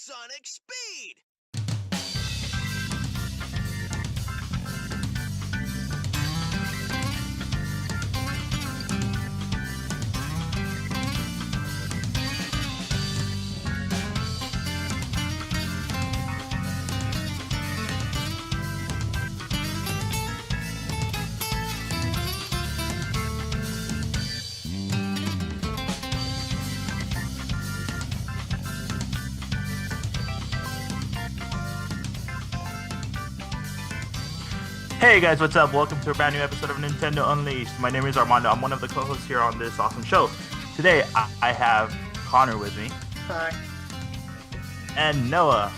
Sonic Speed! Hey guys, what's up? Welcome to a brand new episode of Nintendo Unleashed. My name is Armando. I'm one of the co-hosts here on this awesome show. Today, I have Conor with me. Hi. And Noah.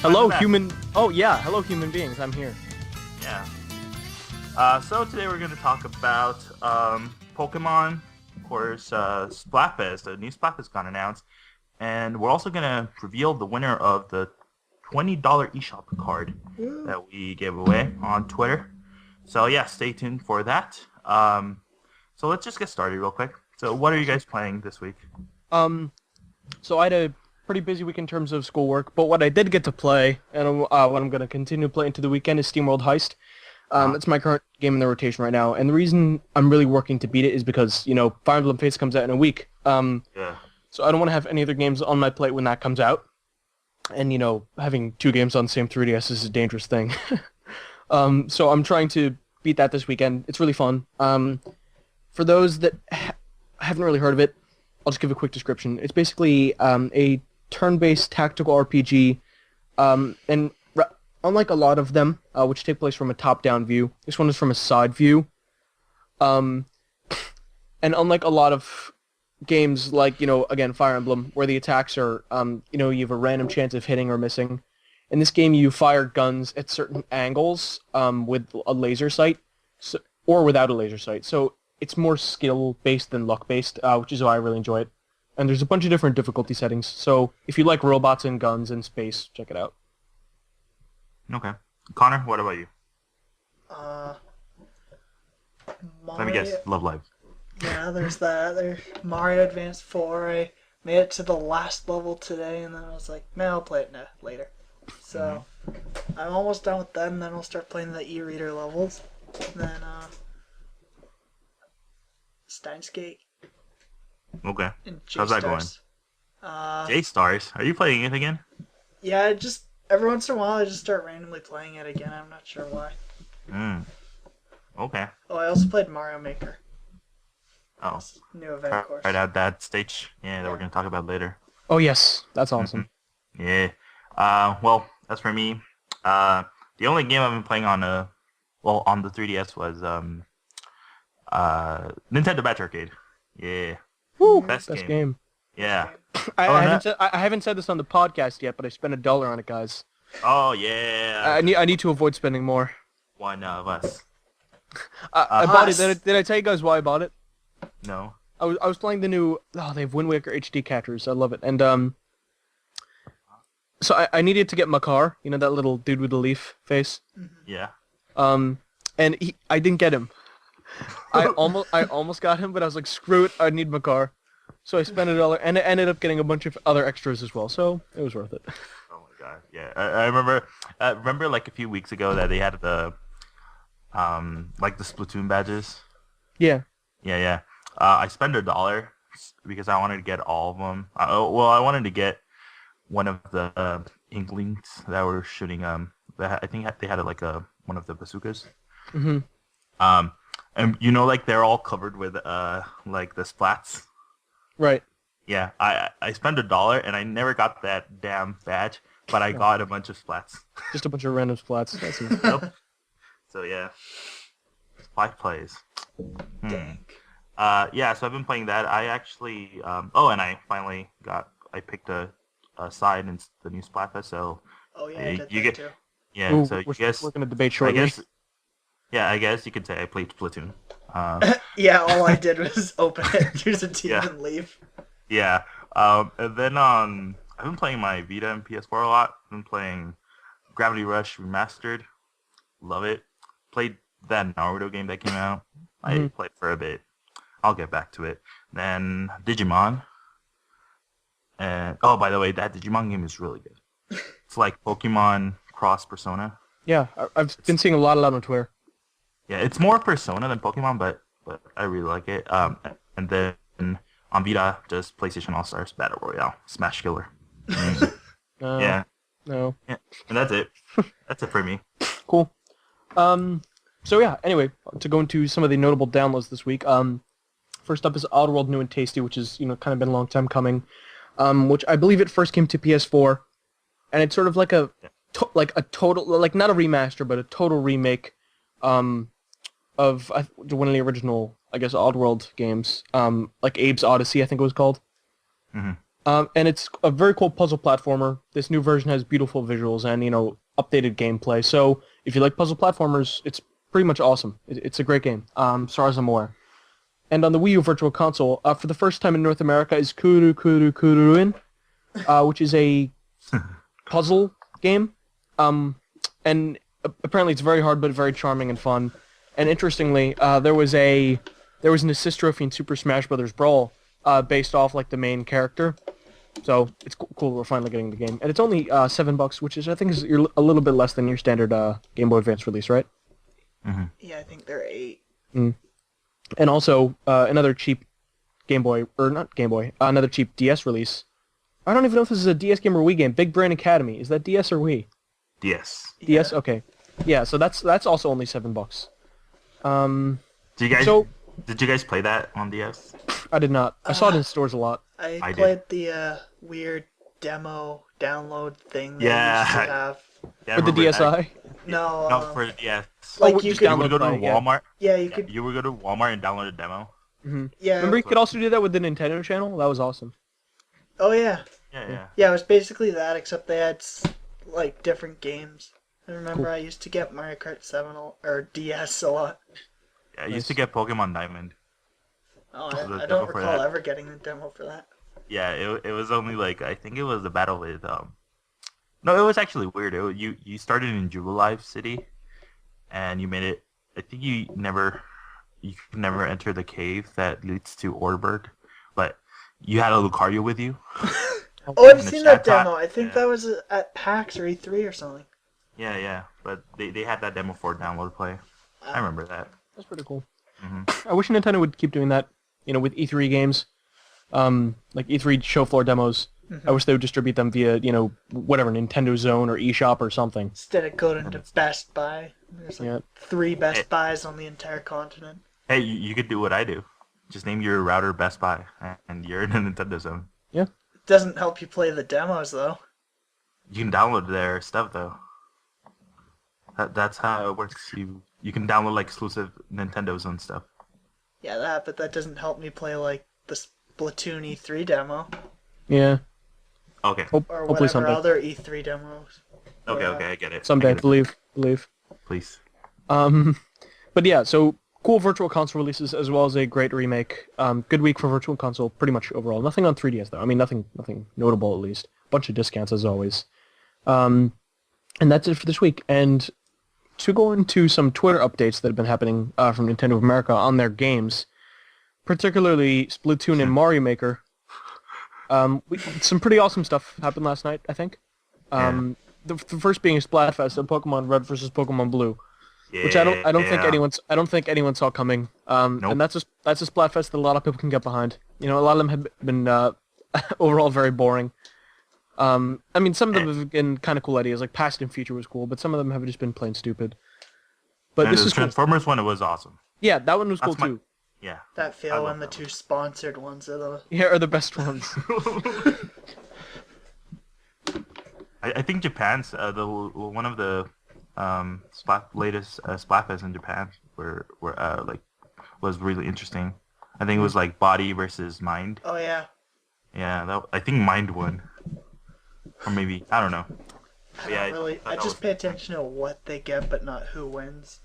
Hello, human. Oh, yeah. Hello, human beings. I'm here. Yeah. So today we're going to talk about Pokemon. Of course, Splatfest. A new Splatfest got announced. And we're also going to reveal the winner of the $20 eShop card that we gave away on Twitter. So yeah, stay tuned for that. So let's just get started real quick. So what are you guys playing this week? So I had a pretty busy week in terms of schoolwork, but what I did get to play, and what I'm going to continue to play into the weekend, is SteamWorld Heist. It's my current game in the rotation right now, and the reason I'm really working to beat it is because, Fire Emblem Fates comes out in a week. Yeah. So I don't want to have any other games on my plate when that comes out. And, having two games on the same 3DS is a dangerous thing. So I'm trying to beat that this weekend. It's really fun. For those that haven't really heard of it, I'll just give a quick description. It's basically a turn-based tactical RPG. And unlike a lot of them, which take place from a top-down view, this one is from a side view. And unlike a lot of games like, again, Fire Emblem, where the attacks are, you have a random chance of hitting or missing. In this game, you fire guns at certain angles with a laser sight, or without a laser sight. So it's more skill-based than luck-based, which is why I really enjoy it. And there's a bunch of different difficulty settings. So if you like robots and guns and space, check it out. Okay. Conor, what about you? Let me guess. Love Live. Yeah, there's that. There's Mario Advance 4. I made it to the last level today, and then I was like, man, I'll play it later. So, I'm almost done with that, and then I'll start playing the e-reader levels. Then, Steins Gate. Okay. And How's that going? J-Stars. Are you playing it again? Yeah, just every once in a while I just start randomly playing it again. I'm not sure why. Okay. Oh, I also played Mario Maker. Oh. New event course. Right out that stage. Yeah, that we're going to talk about later. Oh, yes. That's awesome. Yeah. Well, as for me, the only game I've been playing on the 3DS was Nintendo Batch Arcade. Yeah. Woo, best game. Yeah. I haven't said this on the podcast yet, but I spent $1 on it, guys. Oh yeah. I need to avoid spending more. One of us. I bought it. Did I tell you guys why I bought it? No. I was playing the new. Oh, they have Wind Waker HD catchers. I love it. And so I needed to get my car. You know that little dude with the leaf face. Yeah. And I didn't get him. I almost got him, but I was like, screw it. I need my car. So I spent $1, and I ended up getting a bunch of other extras as well. So it was worth it. Oh my god. Yeah. I remember like a few weeks ago that they had the like the Splatoon badges. Yeah. Yeah. I spent $1 because I wanted to get all of them. I wanted to get one of the Inklings that were shooting. I think they had like one of the bazookas. Mm-hmm. And like they're all covered with like the splats. Right. Yeah. I spent $1 and I never got that damn badge, but I got a bunch of splats. Just a bunch of random splats. That's it. Yep. So yeah. 5 plays. Dang. Yeah, so I've been playing that. I actually, and I finally picked a side in the new Splatfest, so... Oh yeah, I did you that get, too. Yeah, Ooh, so we're you guess... We're going to debate shortly. I guess you could say I played Splatoon. Yeah, all I did was open it, use a team, and leave. Yeah, and then I've been playing my Vita and PS4 a lot. I've been playing Gravity Rush Remastered. Love it. Played that Naruto game that came out. I played for a bit. I'll get back to it. Then Digimon. And by the way, that Digimon game is really good. It's like Pokemon Cross Persona. Yeah, I've been seeing a lot of that on Twitter. Yeah, it's more Persona than Pokemon, but I really like it. And then on Vita, just PlayStation All Stars Battle Royale, Smash Killer. Mm, No, yeah, no. yeah, and that's it. That's it for me. Cool. So yeah, anyway, to go into some of the notable downloads this week. First up is Oddworld New and Tasty, which is, kind of been a long time coming. Which I believe it first came to PS4, and it's sort of like a total, like not a remaster, but a total remake, of one of the original, I guess, Oddworld games, like Abe's Odyssey, I think it was called. Mm-hmm. And it's a very cool puzzle platformer. This new version has beautiful visuals and, updated gameplay. So if you like puzzle platformers, it's pretty much awesome. It's a great game, as far as I'm aware. And on the Wii U Virtual Console, for the first time in North America, is Kuru Kuru Kuruin, which is a puzzle game. And apparently it's very hard, but very charming and fun. And interestingly, there was an assist trophy in Super Smash Bros. Brawl, based off like the main character. So it's cool. We're finally getting the game, and it's only $7, which is I think is a little bit less than your standard Game Boy Advance release, right? Mm-hmm. Yeah, I think they're 8. Mm. And also another cheap another cheap DS release. I don't even know if this is a DS game or Wii game. Big Brain Academy. Is that DS or Wii? DS. DS. Yeah. Okay. Yeah. So that's also only $7. Did you guys play that on DS? I did not. I saw it in stores a lot. I did. played the weird demo download thing they Yeah. used to have. Yeah, I With the remember that. DSi? No, for the DS. like Oh, you just could, You would go to download, yeah. Walmart. yeah, you could, You would go to Walmart and download a demo. Mm-hmm. yeah. Remember, you could also do that with the Nintendo channel. That was awesome. Oh yeah, Yeah. yeah. It was basically that, except they had like different games. I remember Cool. I used to get Mario Kart 7 or DS a lot. Yeah, I used to get Pokemon Diamond. Oh, The I demo don't for recall that. ever getting the demo for that. Yeah, it was only like I think it was a battle with No, it was actually weird. You started in Jubilife City, and you made it. I think you could never enter the cave that leads to Orberg, but you had a Lucario with you. Oh, I've In the seen that chat demo. I think yeah. that was at PAX or E3 or something. Yeah, but they had that demo for download play. I remember that. That's pretty cool. Mm-hmm. I wish Nintendo would keep doing that, with E3 games, like E3 show floor demos. I wish they would distribute them via, whatever, Nintendo Zone or eShop or something. Instead of going to Best Buy. There's like Yeah. 3 Best Buys on the entire continent. Hey, you could do what I do. Just name your router Best Buy, and you're in the Nintendo Zone. Yeah. It doesn't help you play the demos though. You can download their stuff though. That's how it works. You can download like exclusive Nintendo Zone stuff. Yeah, but that doesn't help me play like the Splatoon E3 demo Yeah. Okay. or Hopefully whatever someday. other E3 demos. Okay, I get it. Someday, I get it. believe. Please. But yeah, so cool Virtual Console releases as well as a great remake. Good week for Virtual Console, pretty much overall. Nothing on 3DS though. I mean, nothing notable at least. Bunch of discounts as always. And that's it for this week. And to go into some Twitter updates that have been happening from Nintendo of America on their games, particularly Splatoon and Mario Maker. Some pretty awesome stuff happened last night, I think. The first being a Splatfest of Pokemon Red versus Pokemon Blue. Yeah, Which I don't think anyone saw coming. Nope. And that's a Splatfest that a lot of people can get behind. A lot of them have been overall very boring. I mean, some of them have been kind of cool ideas, like Past and Future was cool, but some of them have just been plain stupid. But And this the is cool. Transformers one, it was awesome. Yeah, that one was cool That's my- too. Yeah. That I fail love and the that 2 sponsored ones are the Yeah, are the best ones. I think Japan's one of the latest Splatfests in Japan was really interesting. I think it was like Body versus Mind. Oh yeah. Yeah, I think Mind won, or maybe I don't know. But yeah, I just pay attention to what they get, but not who wins.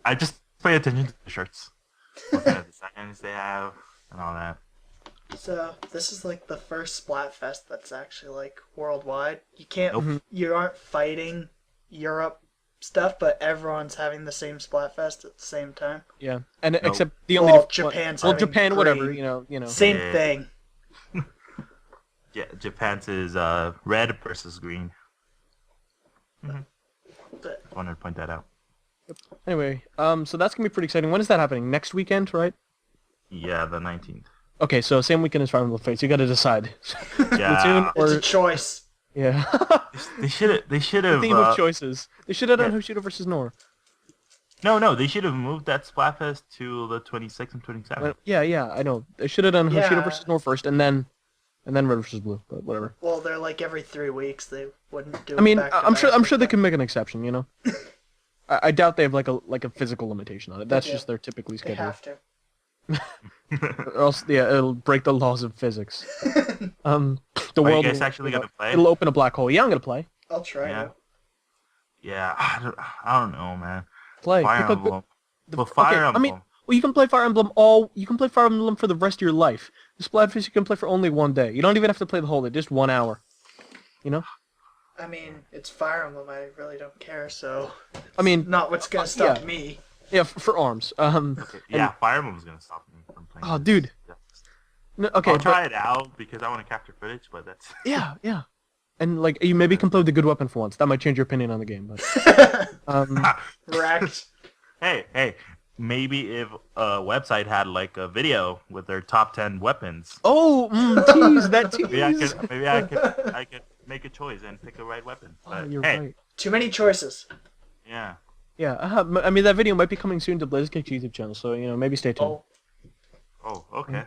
I just pay attention to the shirts, what kind of designs they have, and all that. So this is like the first Splatfest that's actually like worldwide. You can't, Nope. you aren't fighting Europe stuff, but everyone's having the same Splatfest at the same time. Yeah, and No. except the Well, only Japan's well, having Japan, whatever, green. you know. Same Yeah. thing. Yeah, Japan's is red versus green. But I wanted to point that out. Anyway, so that's gonna be pretty exciting. When is that happening? Next weekend, right? Yeah, the 19th. Okay, so same weekend as Fire Emblem Fates. You got to decide. Yeah. Splatoon it's a or choice. yeah. They should have. Theme of choices. They should have done yeah. Hushido versus Nor. No, they should have moved that Splatfest to the 26th and 27th. Yeah, I know. They should have done Yeah. Hushido versus Nor first, and then Red versus Blue. But whatever. Well, they're like every 3 weeks. They wouldn't do. I mean, it back to I'm back sure like they that. can make an exception. You know. I doubt they have like a physical limitation on it. That's Yeah. just their typically They schedule. have to. Or else, yeah, it'll break the laws of physics. The Are you world. guys will- actually gonna play? It'll open a black hole. Yeah, I'm gonna play. I'll try Yeah. it. Yeah, I don't know, man. Play. Fire Pick a- Emblem. Well, Fire okay, Emblem. I mean, well, you can play Fire Emblem You can play Fire Emblem for the rest of your life. The Splatfest you can play for only one day. You don't even have to play the whole day, just 1 hour. You know? I mean, it's Fire Emblem. I really don't care. So I mean, not what's gonna stop yeah. me. yeah, for arms. Okay, yeah, Fire Emblem's gonna stop me from playing. Oh, this. dude. Yeah. No, okay, I'll but- try it out because I want to capture footage, but that's. yeah. And like, you maybe can play with the good weapon for once. That might change your opinion on the game. But Wrecked. Hey, maybe if a website had like a video with their top 10 weapons, oh, tease that tease. maybe I could make a choice and pick the right weapon. Oh, But you're hey, right. Too many choices. yeah. Yeah, I mean that video might be coming soon to BlizzKick's YouTube channel, so you know maybe stay tuned. Oh. Oh, okay.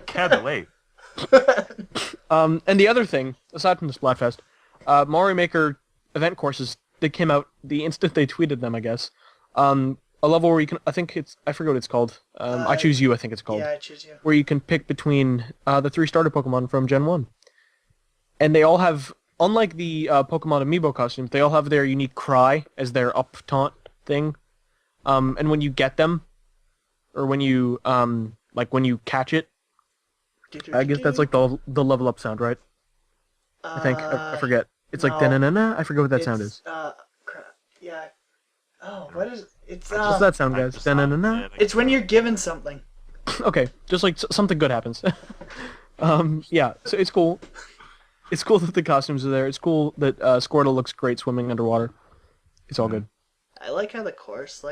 Can't wait. And the other thing, aside from the Splatfest, Mario Maker event courses, they came out the instant they tweeted them, I guess. A level where you can, I forget what it's called. I Choose You, I think it's called. Yeah, I choose you. Where you can pick between the 3 starter Pokemon from Gen 1. And they all have, unlike the Pokemon Amiibo costumes, they all have their unique cry as their up taunt thing. And when you get them, or when you, when you catch it, I guess that's like the level up sound, right? I think. I forget. It's like no. da-na-na-na. I forget what that sound is. Crap. Yeah. Oh, what is it's What's that sound, guys? Da-na-na-na. It's when you're given something. Okay, just like something good happens. Yeah, so it's cool. It's cool that the costumes are there. It's cool that Squirtle looks great swimming underwater. It's all good. I like how the course,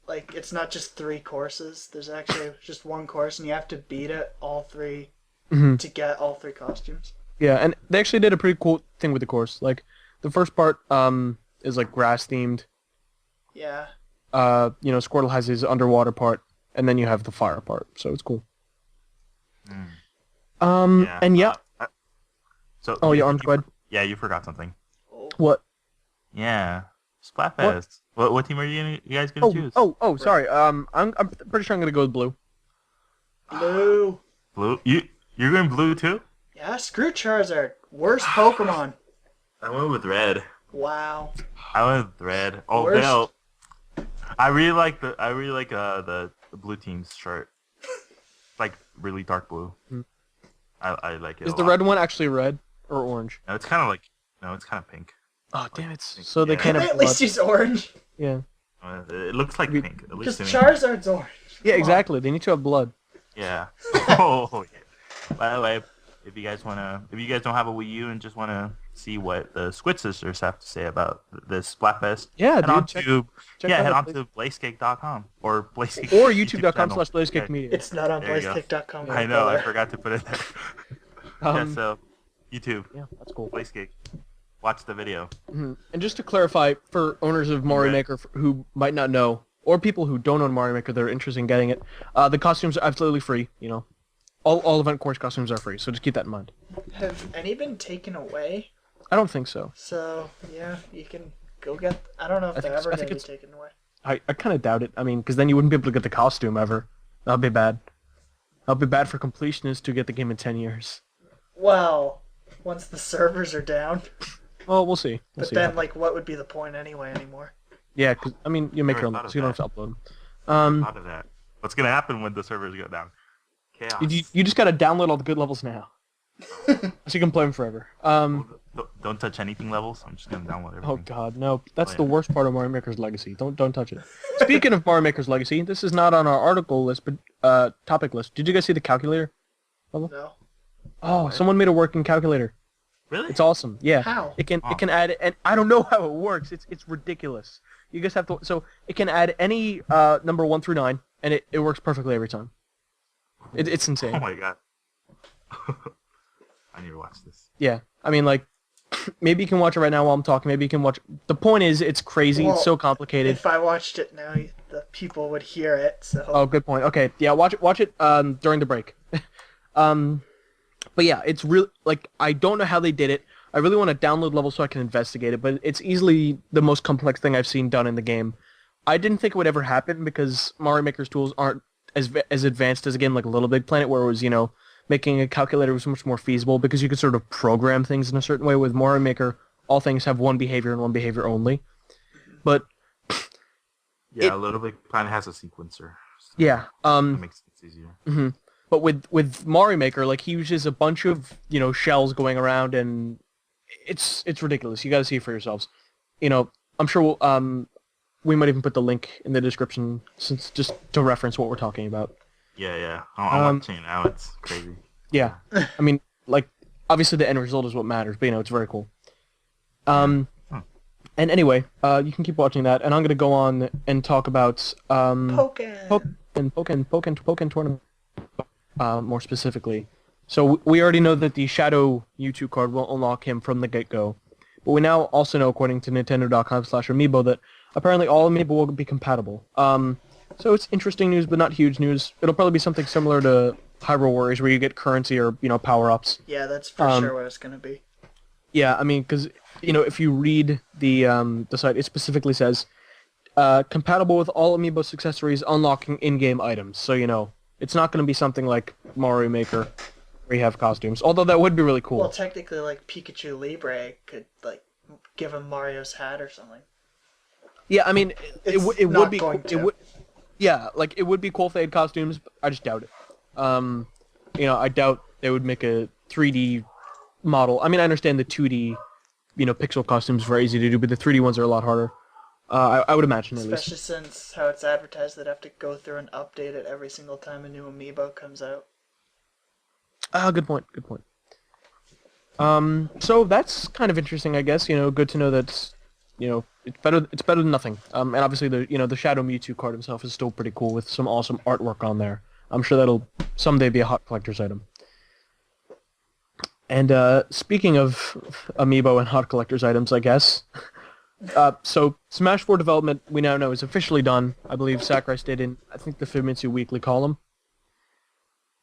it's not just 3 courses. There's actually just 1 course, and you have to beat it all 3 Mhm. to get all 3 costumes. Yeah, and they actually did a pretty cool thing with the course. Like, the first part is like grass themed. Yeah. Squirtle has his underwater part, and then you have the fire part. So it's cool. Yeah. And yeah. So. Oh, your arms, go ahead. Yeah, you forgot something. Oh. What? Yeah. Splatfest. What team are you guys gonna choose? Oh, sorry. I'm pretty sure I'm gonna go with blue. Blue. Blue. You're going blue too? Yeah, screw Charizard. Worst Pokemon. I went with red. Wow. I went with red. Oh Worst. no. I really like the blue team's shirt. Like really dark blue. I like it. Is a the lot. red one actually red or orange? No, it's kind of pink. Oh, damn it. So they Yeah. can't have At least blood. he's orange. Yeah. It looks like pink. At Because least to me. Charizard's orange. Yeah, Come on. exactly. They need to have blood. Yeah. Oh yeah. By the way, if you guys don't have a Wii U and just wanna see what the Squid Sisters have to say about this Splatfest, Yeah, head dude. on Check to out head the on Blaze- to blazecake.com or blazecake Or youtube.com channel. /BlazeCakeMedia. It's not on There you go. BlazeKick.com. I know, I forgot to put it there. Yeah, so YouTube, Yeah, that's cool. Blazecake. Watch the video. Mhm. And just to clarify, for owners of Mario Right. Maker who might not know, or people who don't own Mario Maker that are interested in getting it, the costumes are absolutely free, you know. All event course costumes are free, so just keep that in mind. Have any been taken away? I don't think so. So, yeah, you can go get... I don't know if I they're think ever I going think to be it's- taken away. I kind of doubt it. I mean, because then you wouldn't be able to get the costume ever. That'd be bad. That'd be bad for completionists to get the game in 10 years. Well, once the servers are down. Well, we'll see. We'll But see. then, what would be the point anyway anymore? Yeah, because, I mean, you make Never your own, thought of so you don't that. have to upload them. Thought of that. What's gonna happen when the servers go down? Chaos. You just gotta download all the good levels now. So you can play them forever. Don't touch anything levels. I'm just gonna download everything. Oh god, no. That's Oh, the yeah. worst part of Mario Maker's Legacy. Don't touch it. Speaking of Mario Maker's Legacy, this is not on our article list, but topic list. Did you guys see the calculator level? No. Oh, What? someone made a working calculator. Really? It's awesome. Yeah. How? It can add, and I don't know how it works. It's ridiculous. You just have to. So it can add any number 1 through 9, and it works perfectly every time. It's insane. Oh my god. I need to watch this. Yeah. I mean, like, maybe you can watch it right now while I'm talking. Maybe you can watch. The point is, it's crazy. Well, it's so complicated. If I watched it now, the people would hear it. So. Oh, good point. Okay. Yeah. Watch it. During the break. But yeah, it's really, like, I don't know how they did it. I really want to download levels so I can investigate it, but it's easily the most complex thing I've seen done in the game. I didn't think it would ever happen because Mario Maker's tools aren't as advanced as a game like Little Big Planet, where it was, making a calculator was much more feasible because you could sort of program things in a certain way. With Mario Maker, all things have one behavior and one behavior only. But yeah, a Little Big Planet has a sequencer. So yeah, that makes it easier. Mm-hmm. But with Mario Maker, like, he uses a bunch of shells going around, and it's ridiculous. You got to see it for yourselves. I'm sure we might even put the link in the description, since just to reference what we're talking about. Yeah. I'm watching it now. It's crazy. Yeah, I mean, like, obviously the end result is what matters, but it's very cool. And anyway, you can keep watching that, and I'm gonna go on and talk about Pokken tournament. More specifically. So we already know that the Shadow Mewtwo card will unlock him from the get-go. But we now also know, according to Nintendo.com/Amiibo, that apparently all Amiibo will be compatible. So it's interesting news, but not huge news. It'll probably be something similar to Hyrule Warriors, where you get currency or, power-ups. Yeah, that's for sure what it's going to be. Yeah, I mean, because, if you read the site, it specifically says, compatible with all Amiibo accessories unlocking in-game items. So, it's not going to be something like Mario Maker, where you have costumes. Although that would be really cool. Well, technically, like, Pikachu Libre could, like, give him Mario's hat or something. Yeah, I mean, it would be going to. Yeah, like, it would be cool if they had costumes, but I just doubt it. I doubt they would make a 3D model. I mean, I understand the 2D, pixel costumes are very easy to do, but the 3D ones are a lot harder. I would imagine, at least. Especially since how it's advertised, they'd have to go through and update it every single time a new Amiibo comes out. Good point. So that's kind of interesting, I guess. Good to know that, it's better than nothing. And obviously the Shadow Mewtwo card himself is still pretty cool with some awesome artwork on there. I'm sure that'll someday be a hot collector's item. And speaking of Amiibo and hot collector's items, I guess. So Smash 4 development, we now know, is officially done. I believe Sakurai stayed in, I think, the Famitsu Weekly column.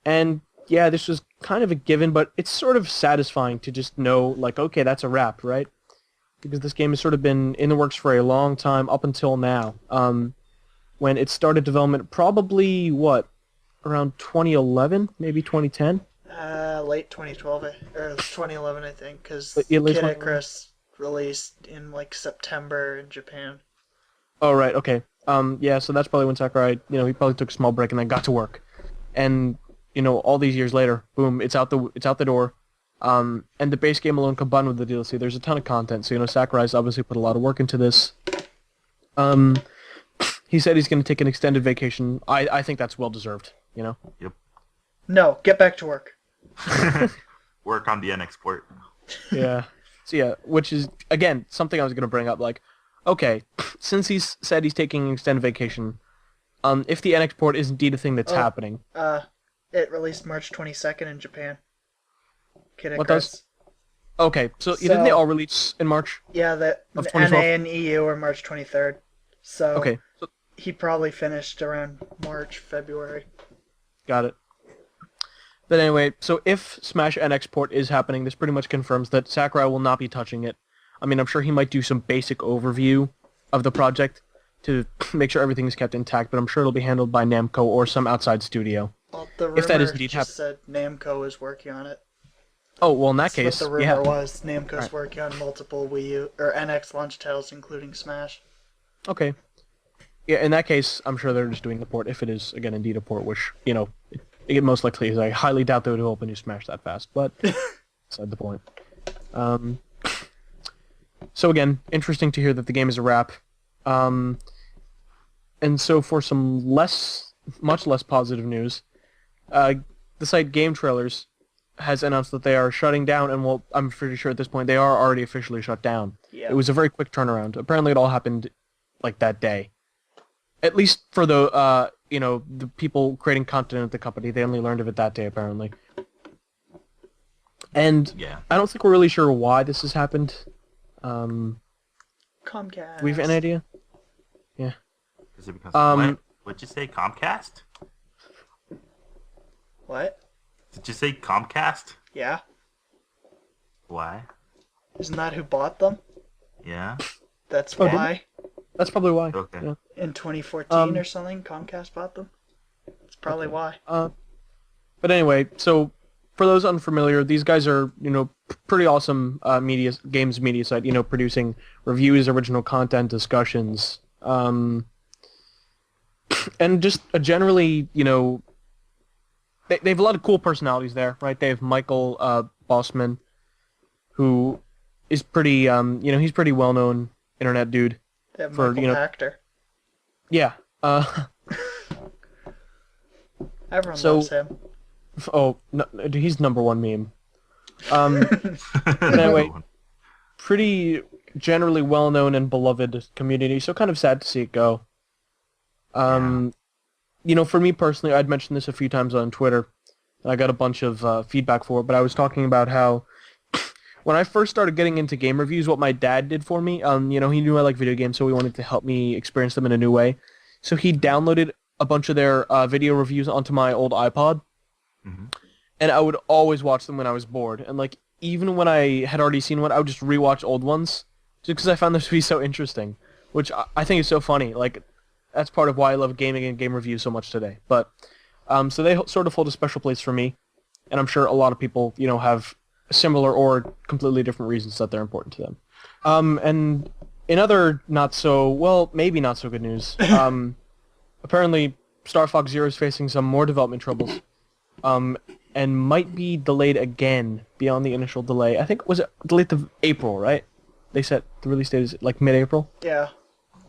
And yeah, this was kind of a given, but it's sort of satisfying to just know, like, okay, that's a wrap, right? Because this game has sort of been in the works for a long time, up until now. When it started development, probably, around 2011, maybe 2010? Late 2012, or 2011, I think, because Kid Kid Icarus released in, like, September in Japan. Oh, right, okay. Yeah, so that's probably when Sakurai, he probably took a small break and then got to work. And, all these years later, boom, it's out the door. And the base game alone combined with the DLC, there's a ton of content. So, Sakurai's obviously put a lot of work into this. He said he's going to take an extended vacation. I think that's well-deserved, Yep. No, get back to work. Work on the export. Yeah. So yeah, which is, again, something I was going to bring up, like, okay, since he's said he's taking an extended vacation, if the export is indeed a thing that's happening... It released March 22nd in Japan. Kid Icarus. What does? Okay, so didn't they all release in March? Yeah, the NA and EU are March 23rd. So, okay. So he probably finished around March, February. Got it. But anyway, so if Smash N export is happening, this pretty much confirms that Sakurai will not be touching it. I mean, I'm sure he might do some basic overview of the project to make sure everything is kept intact, but I'm sure it'll be handled by Namco or some outside studio. Well, the rumor if that is indeed just said Namco is working on it. Oh, well, in that That's case, what the rumor yeah. was. Namco's working on multiple Wii U or NX launch titles, including Smash. Okay. Yeah, in that case, I'm sure they're just doing the port, if it is, again, indeed a port, which, it most likely is. I highly doubt they would open new Smash that fast, but beside the point. So again, interesting to hear that the game is a wrap. And so for some much less positive news, the site Game Trailers has announced that they are shutting down, and well, I'm pretty sure at this point they are already officially shut down. Yeah. It was a very quick turnaround. Apparently, it all happened like that day. At least for the the people creating content at the company, they only learned of it that day apparently. And Yeah. I don't think we're really sure why this has happened. Comcast. Do we have an idea? Yeah. Is it because Um, what'd you say, Comcast? What? Did you say Comcast? Yeah. Why? Isn't that who bought them? Yeah. That's Oh, did why. That's probably why. Okay. Yeah. In 2014 or something, Comcast bought them. That's probably why. But anyway, so for those unfamiliar, these guys are, pretty awesome games media site, producing reviews, original content, discussions, and just generally, they have a lot of cool personalities there, right? They have Michael Bossman, who is pretty, he's pretty well-known internet dude. They have for, Michael Pachter. Yeah. Everyone so- loves him. Oh, no, he's number one meme. But anyway, pretty generally well-known and beloved community, so kind of sad to see it go. For me personally, I'd mentioned this a few times on Twitter, and I got a bunch of feedback for it, but I was talking about how when I first started getting into game reviews, what my dad did for me, he knew I like video games, so he wanted to help me experience them in a new way. So he downloaded a bunch of their video reviews onto my old iPod, and I would always watch them when I was bored. And even when I had already seen one, I would just rewatch old ones, just because I found them to be so interesting, which I think is so funny. That's part of why I love gaming and game reviews so much today. But so they sort of hold a special place for me, and I'm sure a lot of people, have similar or completely different reasons that they're important to them. And in other maybe not so good news, apparently Star Fox Zero is facing some more development troubles, and might be delayed again beyond the initial delay. I think, was it delayed to April, right? They said the release date is mid-April, Yeah.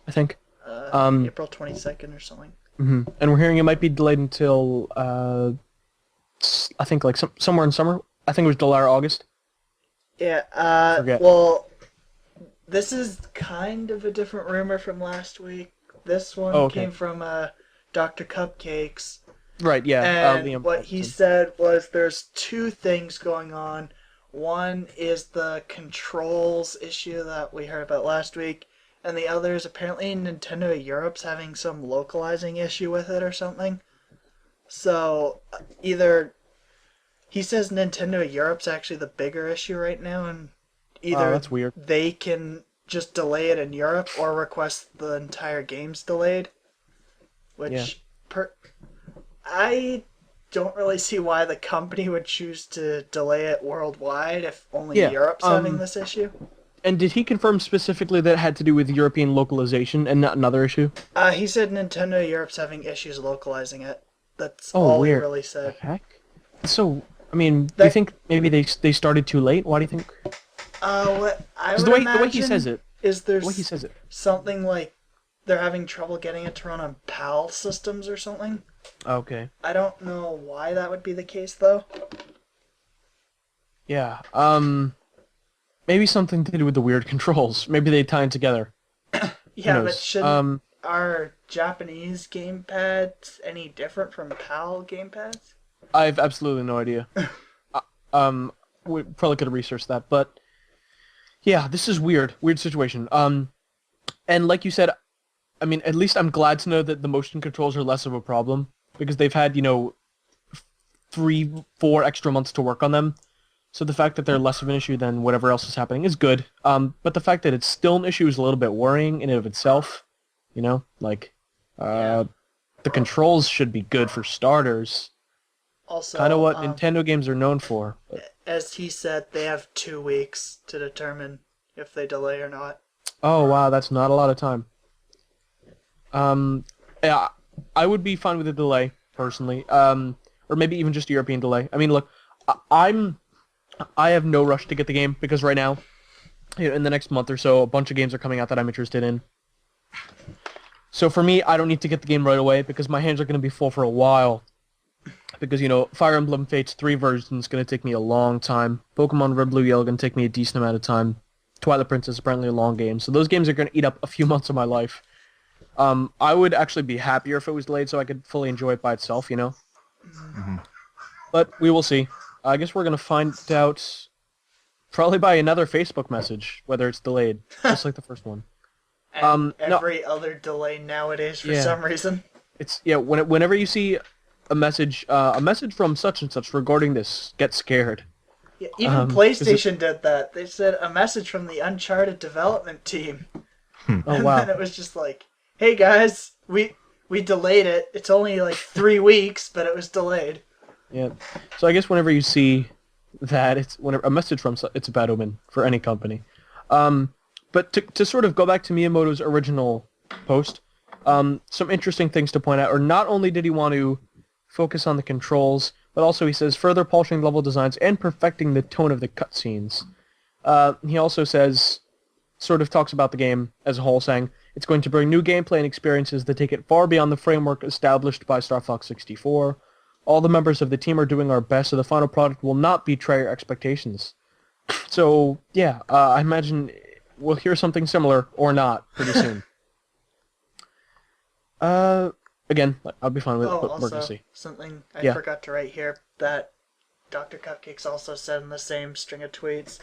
I think. April 22nd or something. And we're hearing it might be delayed until, I think somewhere in summer. I think it was July or August. Yeah, Forget. well, this is kind of a different rumor from last week. This one came from Dr. Cupcakes. Right, yeah. And Liam what he Hutchinson. said was there's two things going on. One is the controls issue that we heard about last week, and the other is apparently Nintendo Europe's having some localizing issue with it or something. So, either he says Nintendo Europe's actually the bigger issue right now, and either that's weird. they can just delay it in Europe or request the entire game's delayed. Which, I don't really see why the company would choose to delay it worldwide if only Europe's having this issue. And did he confirm specifically that it had to do with European localization and not another issue? He said Nintendo Europe's having issues localizing it. That's Oh, all weird. he really said. Heck? So, I mean, do you think maybe they started too late? Why do you think? What I 'Cause would the way imagine he says it, is there's the way he says it. something like they're having trouble getting it to run on PAL systems or something. Okay. I don't know why that would be the case, though. Yeah. Maybe something to do with the weird controls. Maybe they tie it together. Yeah, but knows? shouldn't our Japanese gamepads any different from PAL gamepads? I have absolutely no idea. We probably could have researched that, but yeah, this is weird situation. And like you said, I mean, at least I'm glad to know that the motion controls are less of a problem because they've had 3-4 extra months to work on them. So the fact that they're less of an issue than whatever else is happening is good. But the fact that it's still an issue is a little bit worrying in and of itself. The controls should be good for starters. Also, Kind of what Nintendo games are known for. But... as he said, they have 2 weeks to determine if they delay or not. Oh wow, that's not a lot of time. Yeah, I would be fine with a delay personally, or maybe even just a European delay. I mean, look, I have no rush to get the game because right now, in the next month or so, a bunch of games are coming out that I'm interested in. So for me, I don't need to get the game right away because my hands are going to be full for a while because, Fire Emblem Fates 3 version is going to take me a long time. Pokemon Red, Blue, Yellow going to take me a decent amount of time. Twilight Princess is apparently a long game. So those games are going to eat up a few months of my life. I would actually be happier if it was delayed so I could fully enjoy it by itself, Mm-hmm. But we will see. I guess we're going to find out probably by another Facebook message whether it's delayed, just like the first one. And every other delay nowadays for some reason. Whenever you see a message from such and such regarding this, get scared. Yeah, even PlayStation did that. They said a message from the Uncharted development team. Oh wow! And then it was just like, "Hey guys, we delayed it. It's only like 3 weeks, but it was delayed." Yeah. So I guess whenever you see that, it's whenever a message from it's a bad omen for any company. But to sort of go back to Miyamoto's original post, some interesting things to point out are not only did he want to focus on the controls, but also he says further polishing level designs and perfecting the tone of the cutscenes. He also says, sort of talks about the game as a whole, saying it's going to bring new gameplay and experiences that take it far beyond the framework established by Star Fox 64. All the members of the team are doing our best, so the final product will not betray our expectations. So, yeah, I imagine we'll hear something similar, or not, pretty soon. Again, I'll be fine with it, but we're going to see. Something I forgot to write here that Dr. Cupcakes also said in the same string of tweets.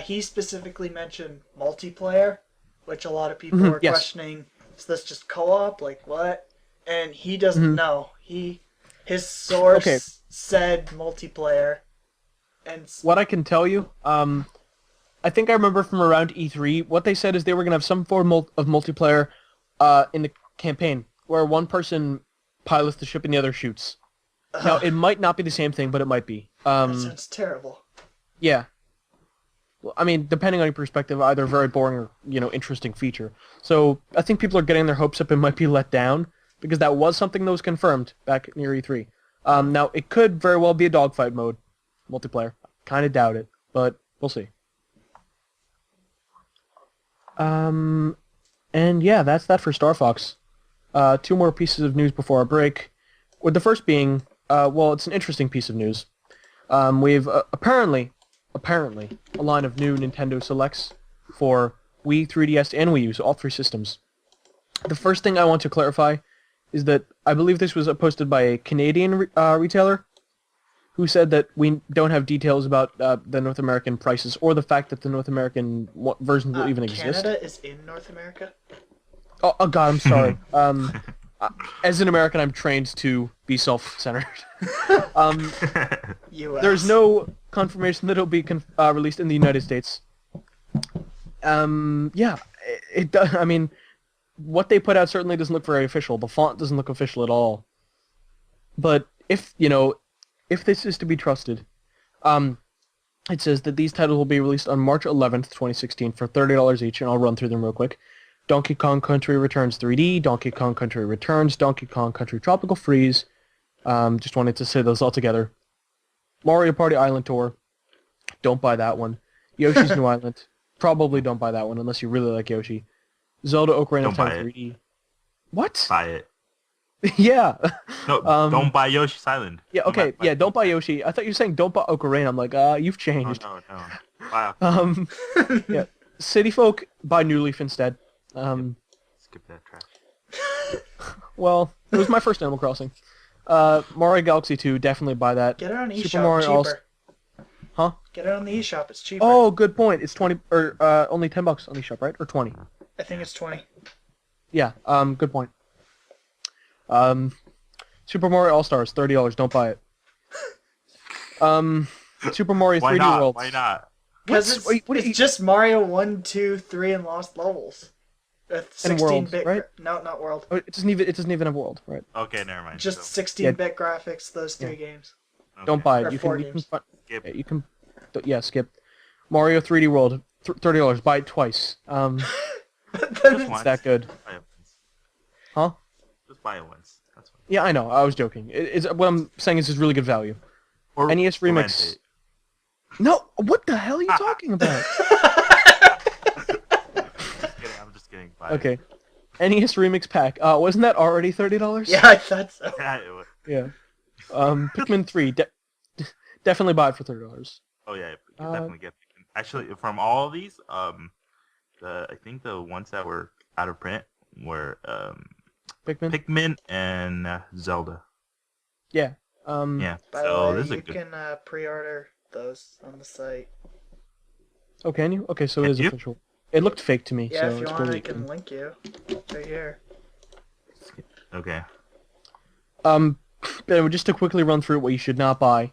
He specifically mentioned multiplayer, which a lot of people were questioning. Is this just co-op? Like, what? And he doesn't know. His source said multiplayer. And what I can tell you, I think I remember from around E3, what they said is they were going to have some form of multiplayer in the campaign, where one person pilots the ship and the other shoots. Now, it might not be the same thing, but it might be. That sounds terrible. Yeah. Well, I mean, depending on your perspective, either very boring or, interesting feature. So I think people are getting their hopes up and might be let down, because that was something that was confirmed back near E3. Now, it could very well be a dogfight mode, multiplayer. Kind of doubt it, but we'll see. And yeah, that's that for Star Fox. 2 more pieces of news before our break. With the first being, it's an interesting piece of news. We've apparently a line of new Nintendo Selects for Wii, 3DS, and Wii U, so all 3 systems. The first thing I want to clarify is that I believe this was posted by a Canadian retailer who said that we don't have details about the North American prices or the fact that the North American versions will even exist. Canada is in North America? Oh God, I'm sorry. As an American, I'm trained to be self-centered. There's no confirmation that it'll be released in the United States. It does. I mean, what they put out certainly doesn't look very official. The font doesn't look official at all. But if this is to be trusted, it says that these titles will be released on March 11th, 2016 for $30 each, and I'll run through them real quick. Donkey Kong Country Returns 3D, Donkey Kong Country Returns, Donkey Kong Country Tropical Freeze. Just wanted to say those all together. Mario Party Island Tour. Don't buy that one. Yoshi's New Island. Probably don't buy that one unless you really like Yoshi. Zelda Ocarina of Time 3D. What? Buy it. Yeah. No, don't buy Yoshi's Island. Yeah, okay. Don't buy Yoshi. I thought you were saying don't buy Ocarina. I'm like, you've changed. No. Buy Ocarina. Yeah. City Folk, buy New Leaf instead. Skip that trash. Well, it was my first Animal Crossing. Mario Galaxy 2, definitely buy that. Get it on eShop, Super Mario cheaper. Huh? Get it on the eShop, it's cheaper. Oh, good point. It's 20 or only $10 on eShop, right? Or 20? I think it's 20. Yeah, good point. Super Mario All-Stars, $30, don't buy it. Super Mario 3D World. Why not? Because it's just Mario 1, 2, 3, and Lost Levels. With 16-bit, right? No, not World. Oh, it doesn't even have World, right? Okay, never mind. Just 16-bit graphics, those 3 games. Okay. Don't buy Or it. four You can games. Skip. Yeah, you can. Skip. Mario 3D World, $30. Buy it twice. Just It's once. that good. Buy it once. Huh? Just buy it once. That's fine. Yeah, I know. I was joking. What I'm saying is it's really good value. Or NES rent Remix. it. No, what the hell are you talking about? I'm just kidding. Buy Okay. NES Remix Pack. Wasn't that already $30? Yeah, I thought so. It. Yeah, it would. Yeah. Pikmin 3, definitely buy it for $30. Oh yeah, you can definitely get. Actually, from all of these, I think the ones that were out of print were Pikmin and Zelda. Yeah. Yeah. By So the way, this is a you good. can pre-order those on the site. Oh, can you? Okay, so it Can is you? official. It looked fake to me, Yeah, so if you it's want, cool. I can link you. Right here. Okay. Just to quickly run through what you should not buy,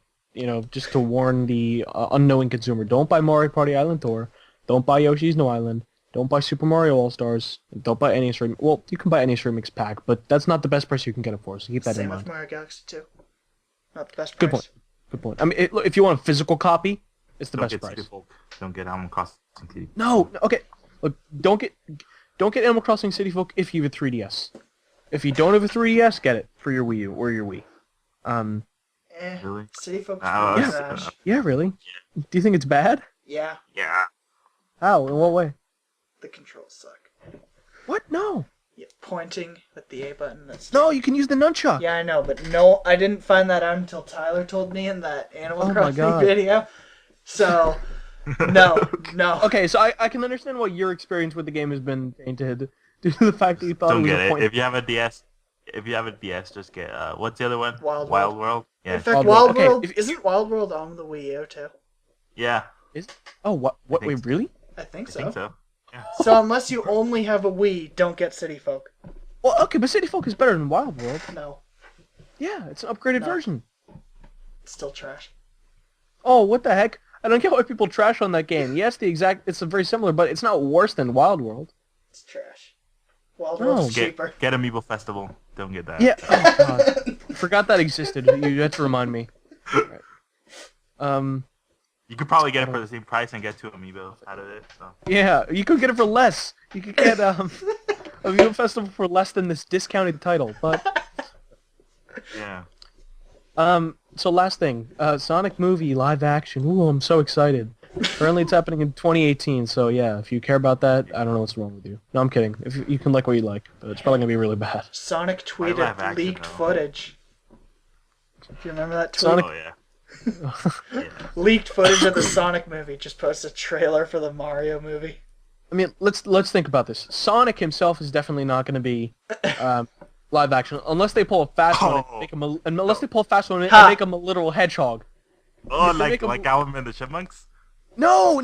just to warn the unknowing consumer. Don't buy Mario Party Island Tour. Don't buy Yoshi's New Island. Don't buy Super Mario All-Stars. And don't buy NES Remix. Well, you can buy NES Remix Pack, but that's not the best price you can get it for, so keep that in Same mind. with Mario Galaxy 2. Not the best Good price. point. Good point. I mean, look, if you want a physical copy, it's the Don't best get price. City Folk. Don't get Animal Crossing City. No, okay. Look, don't get Animal Crossing City Folk if you have a 3DS. If you don't have a 3DS, get it for your Wii U or your Wii. Really? City Folks Uh, pretty yeah. trash. Yeah, really? Do you think it's bad? Yeah, Yeah. How? In what way? the controls suck. What? No. Yeah, pointing with the A button. That's No, you can use the nunchuck. Yeah, I know, but no, I didn't find that out until Tyler told me in that Animal Oh my Crossing God. video. So, no. Okay, so I can understand why your experience with the game has been tainted due to the fact that you thought Don't it was get a it. point. If you have a DS, just get what's the other one? Wild World. Yeah. In fact, Wild Wild World. Okay, World if- isn't Wild World on the Wii U too? Yeah. Oh, what? I think Wait, so. really? I think I so. think so. Yeah. So unless you only have a Wii, don't get City Folk. Well, okay, but City Folk is better than Wild World. No, Yeah, it's an upgraded No. version. it's still trash. Oh, what the heck? I don't get why people trash on that game. Yes, it's very similar, but it's not worse than Wild World. It's trash. Wild No. World's cheaper. Get Amiibo Festival. Don't get that. Yeah. Oh, God. Forgot that existed. You had to remind me. Right. You could probably get it for the same price and get two Amiibo out of it. So. Yeah, you could get it for less. You could get Amiibo Festival for less than this discounted title. But Yeah. so last thing, Sonic movie live action. Ooh, I'm so excited. Apparently it's happening in 2018. So yeah, if you care about that, I don't know what's wrong with you. No, I'm kidding. If you can like what you like, but it's probably gonna be really bad. Sonic live tweeted action, leaked though. footage. Do you remember that tweet? Sonic- Oh yeah. Yeah. Leaked footage of the Sonic movie. Just post a trailer for the Mario movie. I mean, let's think about this. Sonic himself is definitely not going to be live action unless they pull a fast one and Oh. make him unless they pull a fast one and Ha! make him a literal hedgehog. Oh, If they make like a- Alvin and the Chipmunks. No.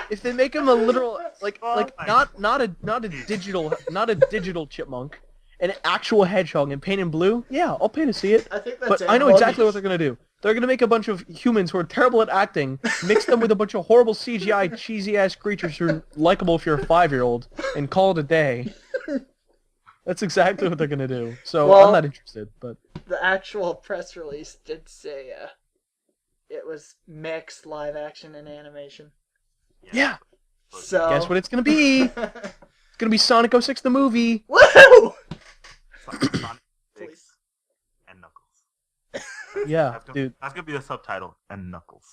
If they make him a literal like not a digital chipmunk, an actual hedgehog and paint him blue, yeah, I'll pay to see it. I think that's But I know exactly what they're gonna do. They're gonna make a bunch of humans who are terrible at acting, mix them with a bunch of horrible CGI cheesy ass creatures who are likable if you're a 5-year-old, and call it a day. That's exactly what they're gonna do. So Well- I'm not interested, but The actual press release did say it was mixed live action and animation. yeah. So Guess what it's gonna be? It's gonna be Sonic 06 the movie. Woohoo! Sonic Please. and Knuckles. Yeah, dude. That's gonna be the subtitle. And Knuckles.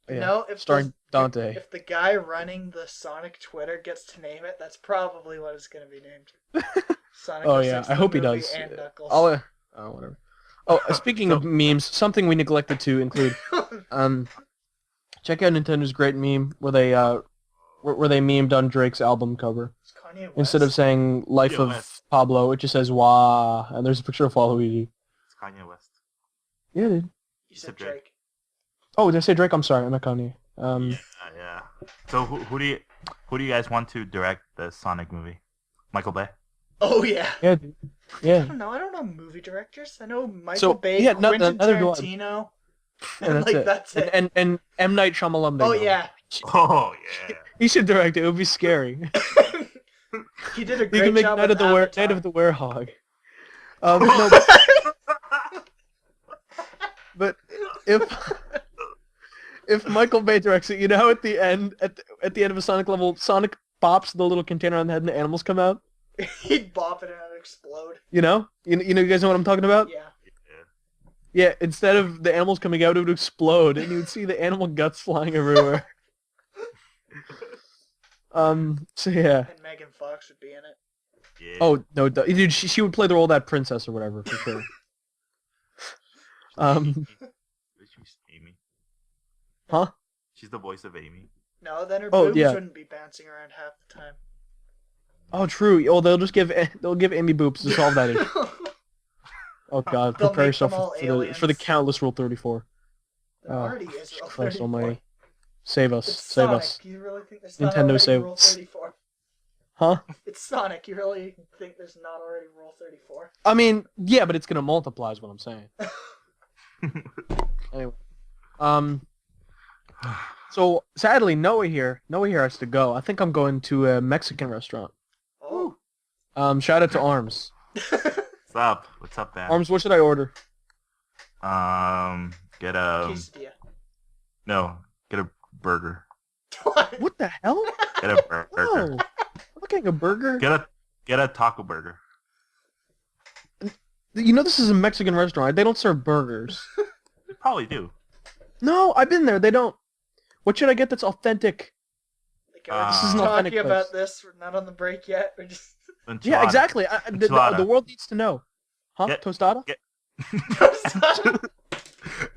Yeah. No, if Starring the- Dante. If the guy running the Sonic Twitter gets to name it, that's probably what it's going to be named. Sonic Oh 06, yeah, I the hope he movie does. And Knuckles. Oh whatever. Oh, speaking of memes, something we neglected to include. Check out Nintendo's great meme where they memed on Drake's album cover. It's Kanye West. Instead of saying "Life Kanye of West. Pablo," it just says "Wah," and there's a picture of Waluigi. It's Kanye West. Yeah, dude. You said Drake. Drake. Oh, did I say Drake? I'm sorry, I meant Kanye. Yeah. So who do you guys want to direct the Sonic movie? Michael Bay. Oh yeah. Yeah, dude. Yeah. I don't know movie directors. I know Michael So, Bay, yeah, no- Quentin neither do I. Tarantino. Yeah, that's Like, it. that's it. And M. Night Shyamalan. Oh they know. yeah. Oh yeah. He should direct it. It would be scary. He did a You great can make job Night with of Avatar. the Werehog. No, but if Michael Bay directs it, you know, at the end of a Sonic level, Sonic pops the little container on the head and the animals come out. He'd bop it and it'd explode. You know, you guys know what I'm talking about? Yeah. Yeah. Instead of the animals coming out, it would explode, and you would see the animal guts flying everywhere. So yeah. And Megan Fox would be in it. Yeah. Oh no, dude, she would play the role of that princess or whatever for sure. Um, She's Amy. huh? She's the voice of Amy. No, then her Oh, boobs yeah. wouldn't be bouncing around half the time. Oh, true. Oh, they'll give Amy boobs to solve that issue. Oh God, They'll prepare make them yourself all for the aliens. countless Rule 34. There already is Rule Christ 34. Almighty, save us, It's save Sonic. us. You really think there's not Nintendo already save Rule us. 34? Huh? It's Sonic. You really think there's not already Rule 34? I mean, yeah, but it's gonna multiply, is what I'm saying. Anyway, so sadly, Noah here has to go. I think I'm going to a Mexican restaurant. Oh. Shout out to Arms. What's up? What's up, man? Arms, what should I order? Get a Quesadilla. no, get a burger. What? What the hell? Get a burger. Whoa! I'm not getting a burger. Get a taco burger. You know this is a Mexican restaurant. They don't serve burgers. They probably do. No, I've been there. They don't. What should I get that's authentic? Like, we're This just is an authentic talking place. about this. We're not on the break yet. We're just... Yeah, Enchilada. exactly. The Enchilada. world needs to know. Huh? Get- Tostada?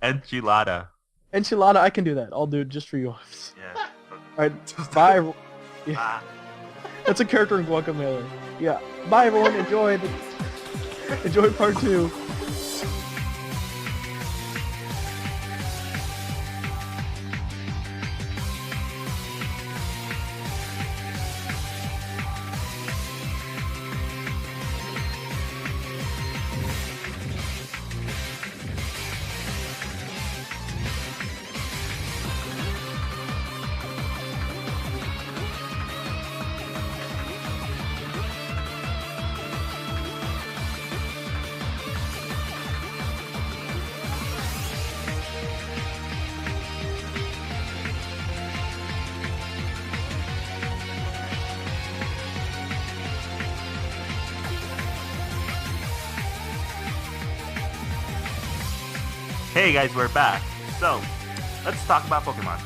Enchilada. Enchilada, I can do that. I'll do it just for you. Yeah. Alright, bye. Yeah, Ah. that's a character in Guacamelee. Yeah. Bye, everyone. Enjoy part 2. Hey guys, we're back. So, let's talk about Pokemon.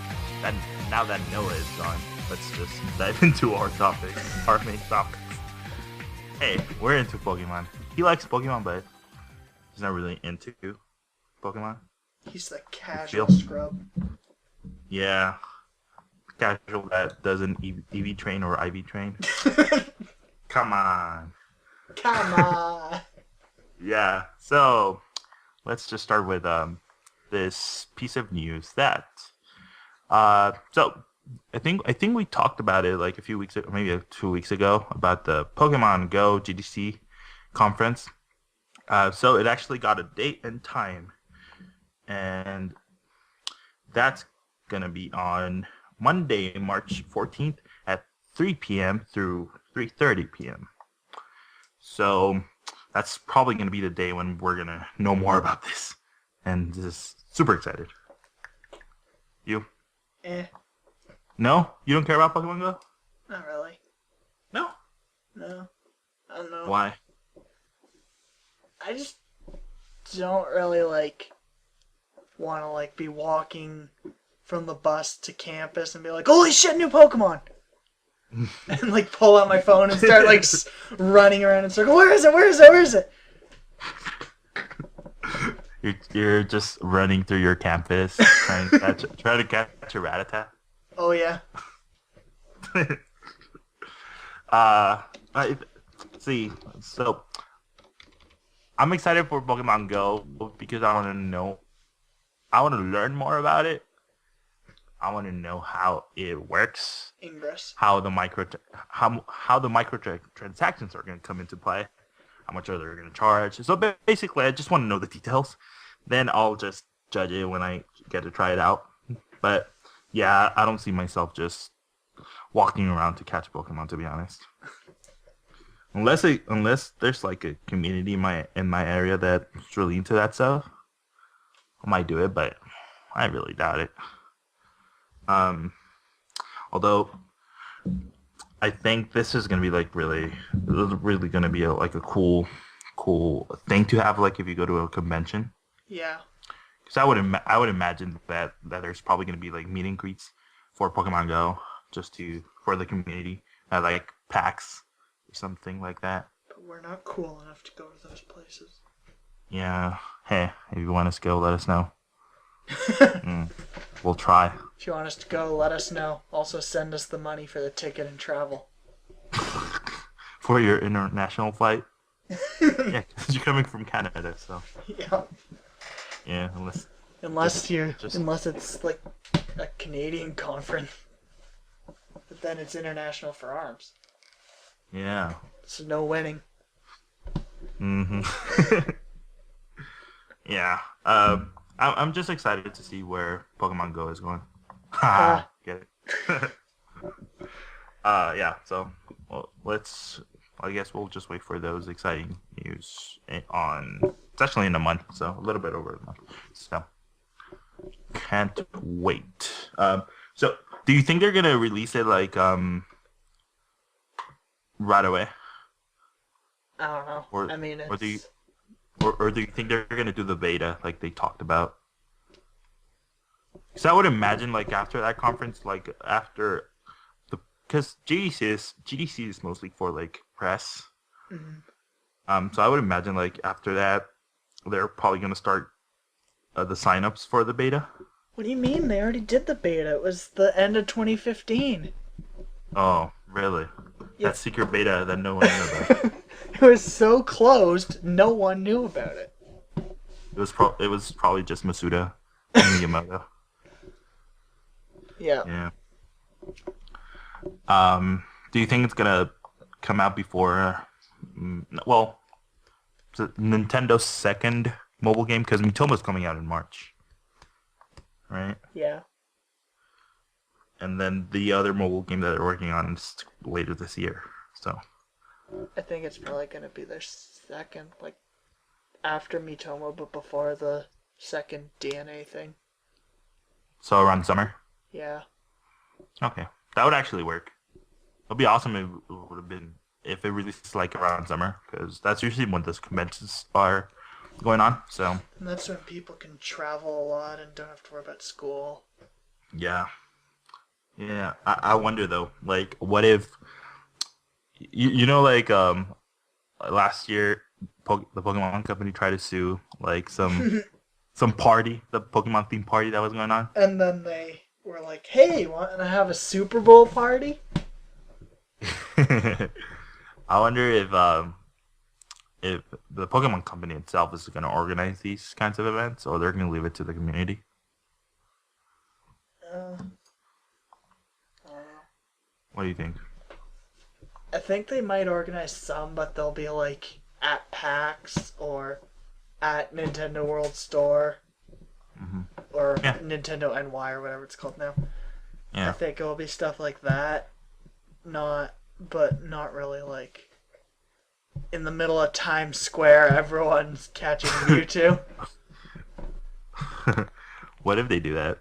And now that Noah is gone, let's just dive into our topics, our main topics. Hey, we're into Pokemon. He likes Pokemon, but he's not really into Pokemon. He's the casual feel- scrub. Yeah. Casual that doesn't EV train or IV train. Come on. Come on. Yeah. So, let's just start with this piece of news that so I think we talked about it like a few weeks ago, maybe 2 weeks ago, about the Pokemon Go GDC conference. So it actually got a date and time, and that's gonna be on Monday, March 14th at 3 p.m. through 3:30 p.m. So that's probably going to be the day when we're going to know more about this. And just super excited. You? No? You don't care about Pokemon Go? Not really. No? No. I don't know. Why? I just don't really want to be walking from the bus to campus and be like, holy shit, new Pokemon! And pull out my phone and start running around in a circle. Where is it? Where is it? Where is it? You're just running through your campus trying to catch a Rattata. Oh yeah. See, so I'm excited for Pokemon Go because I want to learn more about it. I want to know how it works, Ingress. how the microtransactions are going to come into play, how much are they going to charge. So basically, I just want to know the details. Then I'll just judge it when I get to try it out. But yeah, I don't see myself just walking around to catch Pokemon, to be honest. Unless there's a community in my area that's really into that stuff, I might do it, but I really doubt it. Although I think this is gonna be really gonna be a cool thing to have if you go to a convention. Yeah. Because I would imagine that there's probably gonna be meet and greets for Pokemon Go for the community at PAX or something like that. But we're not cool enough to go to those places. Yeah. Hey, if you want us to go, let us know. We'll try. If you want us to go, let us know. Also, send us the money for the ticket and travel. For your international flight. Yeah, because you're coming from Canada, so Yeah. yeah. Unless it's like a Canadian conference, but then it's international for arms, Yeah. so no winning. Yeah. I'm just excited to see where Pokemon Go is going. Ah. Get it? Yeah. So, well, I guess we'll just wait for those exciting news on. It's actually in a month, so a little bit over a month. So, can't wait. So do you think they're gonna release it like right away, I don't know. or I mean, or do you it's or do you think they're gonna do the beta like they talked about? Because I would imagine like after that conference, like after the because GDC is mostly for like press. So I would imagine like after that, they're probably gonna start the signups for the beta. What do you mean? They already did the beta. It was the end of 2015. Oh, really? Yeah. That secret beta that no one knew about. It was so closed, no one knew about it. It was probably just Masuda and Miyamoto. Yeah. Yeah. Do you think it's gonna come out before? Well, is it Nintendo's second mobile game? Because Mitomo's coming out in March, right? Yeah. And then the other mobile game that they're working on is later this year. So I think it's probably going to be their second, like, after Mitomo, but before the second DNA thing. so around summer. Yeah. Okay, that would actually work. It'd be awesome if it would have been if it released like around summer, because that's usually when those conventions are going on. So And that's when people can travel a lot and don't have to worry about school. yeah, yeah. I wonder though, like, what if you know, like last year, the Pokemon Company tried to sue like some party, the Pokemon themed party that was going on. And then they were like, hey, want to have a Super Bowl party? I wonder if the Pokemon Company itself is going to organize these kinds of events, or they're going to leave it to the community. What do you think? I think they might organize some, but they'll be like at PAX or at Nintendo World Store or Yeah. Nintendo NY or whatever it's called now. I Yeah. think it will be stuff like that. Not really like in the middle of Times Square, everyone's catching Mewtwo. What if they do that?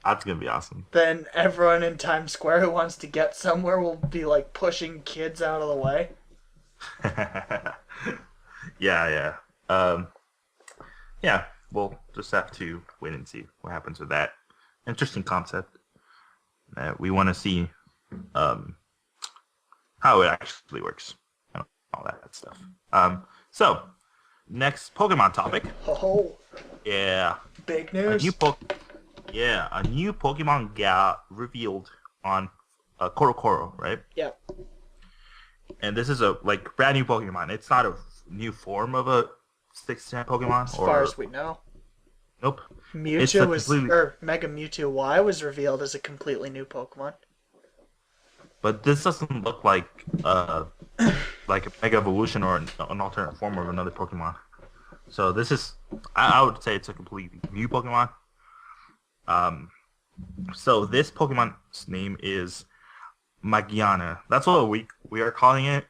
That's going to be awesome. Then everyone in Times Square who wants to get somewhere will be like pushing kids out of the way. Yeah. Yeah, we'll just have to wait and see what happens with that. Interesting concept. We want to see how it actually works and all that stuff. So, next Pokemon topic. Oh, Yeah. big A news. a new Pokemon got revealed on Koro, right? Yeah. And this is a like brand new Pokemon. It's not a new form of a 6th-gen Pokemon. As far as we know. Nope. Mewtwo or Mega Mewtwo Y was revealed as a completely new Pokemon. But this doesn't look like like a Mega Evolution or an alternate form of another Pokemon. So this is, I would say it's a completely new Pokemon. So this Pokemon's name is Magiana. That's what we are calling it.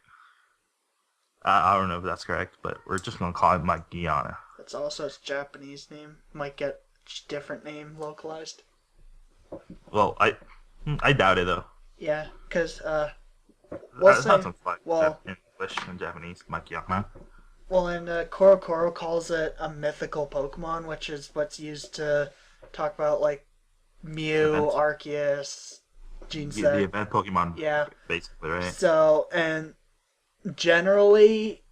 I don't know if that's correct, but we're just gonna call it Magiana. That's also its Japanese name. Might get different name localized. Well, I doubt it though. Yeah, because That sounds like well- in English and Japanese, Magiana. well, and Koro calls it a mythical Pokemon, which is what's used to talk about like Mew, Events. Arceus, The Ginseng. event Pokemon, Yeah. basically, right? So, and generally,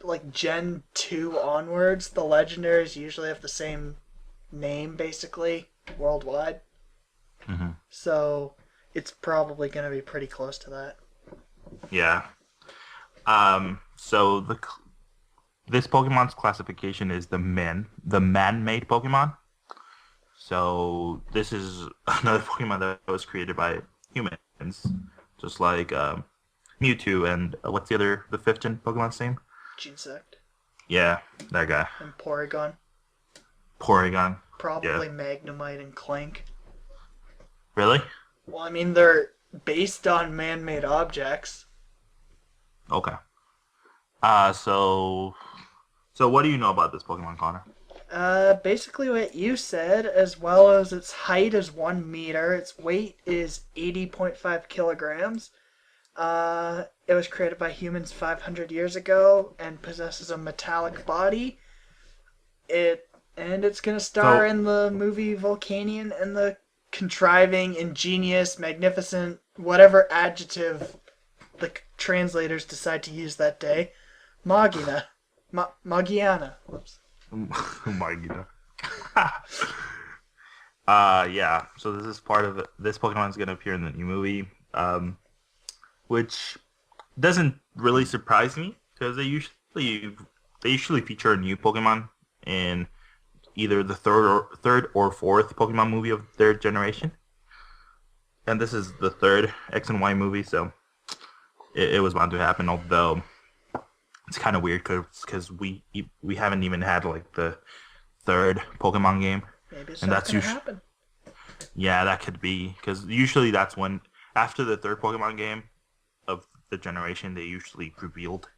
like Gen 2 onwards, the legendaries usually have the same name basically worldwide. Mm-hmm. So it's probably going to be pretty close to that. Yeah. So this Pokemon's classification is the man-made Pokemon. So this is another Pokemon that was created by humans, just like Mewtwo and what's the fifth gen Pokemon's name? Genesect. Yeah, that guy. And Porygon. Porygon. Probably Yeah. Magnemite and Clank. Really? Well, I mean, they're based on man-made objects. Okay. So what do you know about this Pokemon, Connor? Basically what you said, as well as its height is 1 meter, its weight is 80.5 kilograms. It was created by humans 500 years ago and possesses a metallic body. It's gonna star in the movie Volcanion and the contriving, ingenious, magnificent, whatever adjective the translators decide to use that day, Magina. Magiana. Whoops. My God. Yeah. So this is part of it. This Pokemon is going to appear in the new movie, which doesn't really surprise me because they usually feature a new Pokemon in either the third or fourth Pokemon movie of their generation, and this is the third X and Y movie, so it was bound to happen. Although it's kind of weird because we haven't even had like the third Pokemon game. Maybe it's and not that's gonna happen. Yeah, that could be because usually that's when after the third Pokemon game of the generation they usually revealed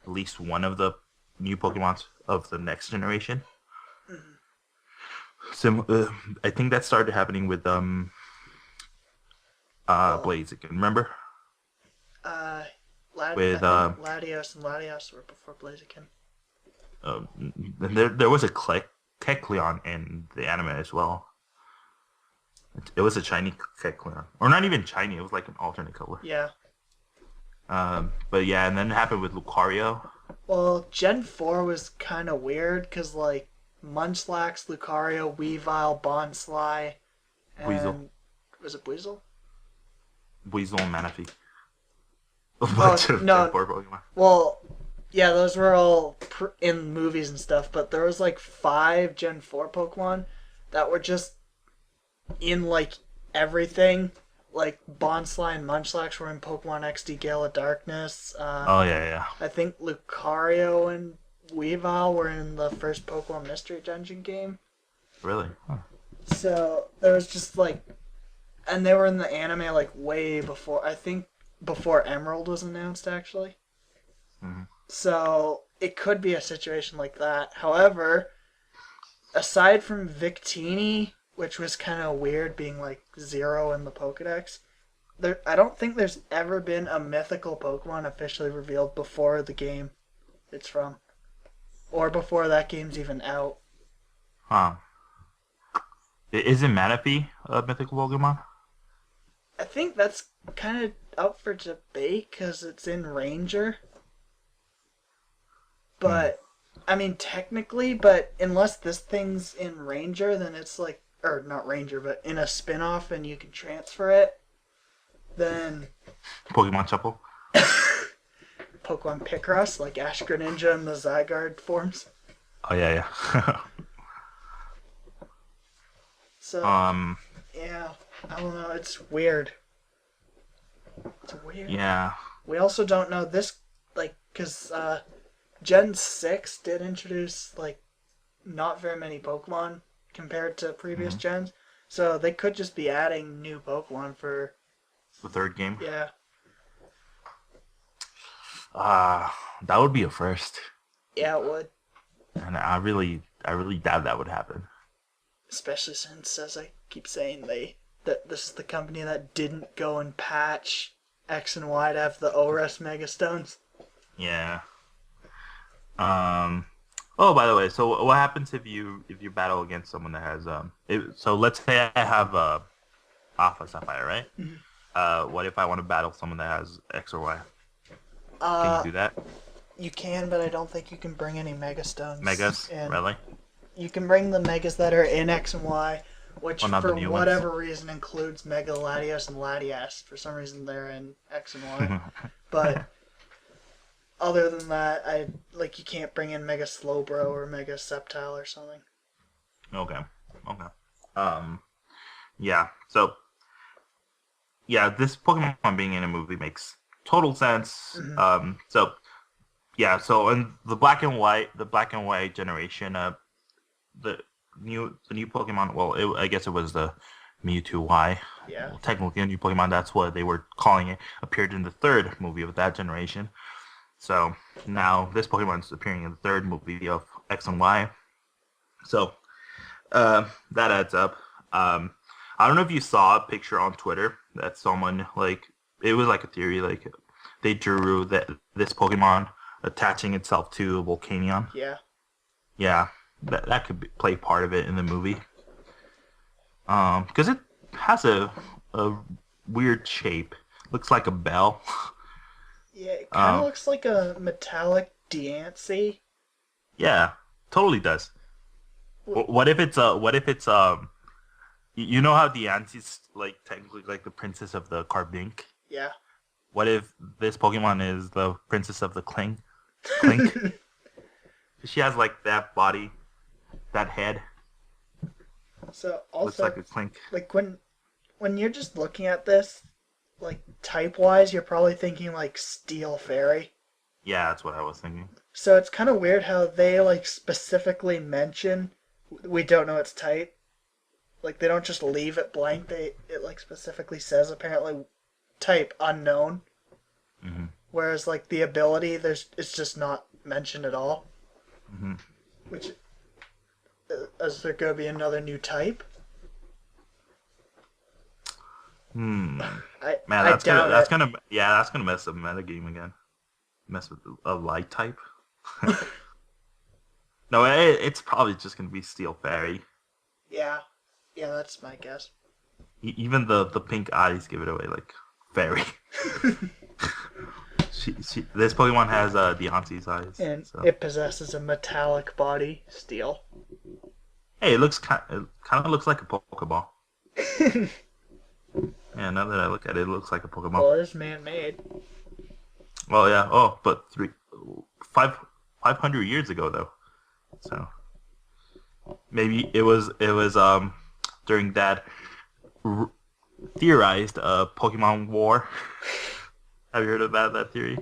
at least one of the new Pokemons of the next generation. So I think that started happening with Blaziken. Remember? With Latios and Latios were before Blaziken. there was a Kecleon in the anime as well. It was a shiny Kecleon, or not even shiny. It was like an alternate color. Yeah. But yeah, and then it happened with Lucario. Well, Gen 4 was kind of weird because like Munchlax, Lucario, Weavile, Bonsly, and Weasel. Was it Weasel? Weasel and Manaphy. A bunch of no. Gen 4 Pokemon. Well, yeah, those were all in movies and stuff, but there was like 5 Gen 4 Pokemon that were just in like everything. Like Bonsly and Munchlax were in Pokemon XD Gale of Darkness. Oh yeah. I think Lucario and Weavile were in the first Pokemon Mystery Dungeon game. Really? Huh. So there was just like, and they were in the anime like way before. I think before Emerald was announced actually. Mm-hmm. So it could be a situation like that. However, aside from Victini, which was kind of weird being like 0 in the Pokedex, I don't think there's ever been a mythical Pokemon officially revealed before the game it's from. Or before that game's even out. Huh. Isn't Manaphy a mythical Pokemon? I think that's kind of up for debate because it's in Ranger. But, I mean, technically, but unless this thing's in Ranger, then it's like, or not Ranger, but in a spin-off and you can transfer it, then Pokemon Shuffle? Pokemon Picross, like Ash Greninja and the Zygarde forms. Oh yeah. So, yeah, I don't know, it's weird. It's weird. Yeah. We also don't know this, like, because Gen 6 did introduce, like, not very many Pokemon compared to previous gens. So they could just be adding new Pokemon for The third game? Yeah. That would be a first. Yeah, it would. And I really doubt that would happen. Especially since, as I keep saying, that this is the company that didn't go and patch X and Y to have the ORES Megastones. Yeah. Oh, by the way, so what happens if you battle against someone that has so let's say I have Alpha Sapphire, right? Mm-hmm. What if I want to battle someone that has X or Y? Can you do that? You can, but I don't think you can bring any Mega Stones. Megas, in. really? You can bring the Megas that are in X and Y, which Well, not for the new whatever reason includes Mega Latios and Latias. For some reason they're in X and Y. But other than that, you can't bring in Mega Slowbro or Mega Sceptile or something. Okay. Yeah. So, yeah, this Pokemon being in a movie makes total sense. Mm-hmm. So in the black and white generation, the new Pokemon. Well, I guess it was the Mewtwo Y. Yeah. Well, technically, a new Pokemon. That's what they were calling it. Appeared in the third movie of that generation. So now this Pokemon is appearing in the third movie of X and Y. So that adds up. I don't know if you saw a picture on Twitter that someone it was like a theory they drew that this Pokemon attaching itself to a Volcanion. Yeah. Yeah, that could play part of it in the movie. Because it has a weird shape. Looks like a bell. Yeah, it kind of looks like a metallic Diancie. Yeah, totally does. What if it's you know how Diancie's technically the princess of the Carbink? Yeah. What if this Pokemon is the princess of the Clink? She has that body, that head. So also Looks like a Clink. When you're just looking at this, type wise, you're probably thinking Steel Fairy. Yeah, that's what I was thinking. So it's kind of weird how they specifically mention we don't know its type. They don't just leave it blank. It specifically says apparently type unknown. Mm-hmm. Whereas the ability it's just not mentioned at all. Mm-hmm. Which is there going to be another new type? Man, I doubt that's gonna mess up metagame again. Mess with a light type. No, it's probably just gonna be Steel Fairy. Yeah, that's my guess. Even the pink eyes give it away, fairy. This Pokemon has Deontay's eyes, and so. It possesses a metallic body, steel. Hey, it kind of looks like a Pokeball. Yeah, now that I look at it, it looks like a Pokeball. Well, it is man-made. Well, yeah. Oh, but 500 years ago though. So maybe it was during that theorized Pokemon War. Have you heard about that theory?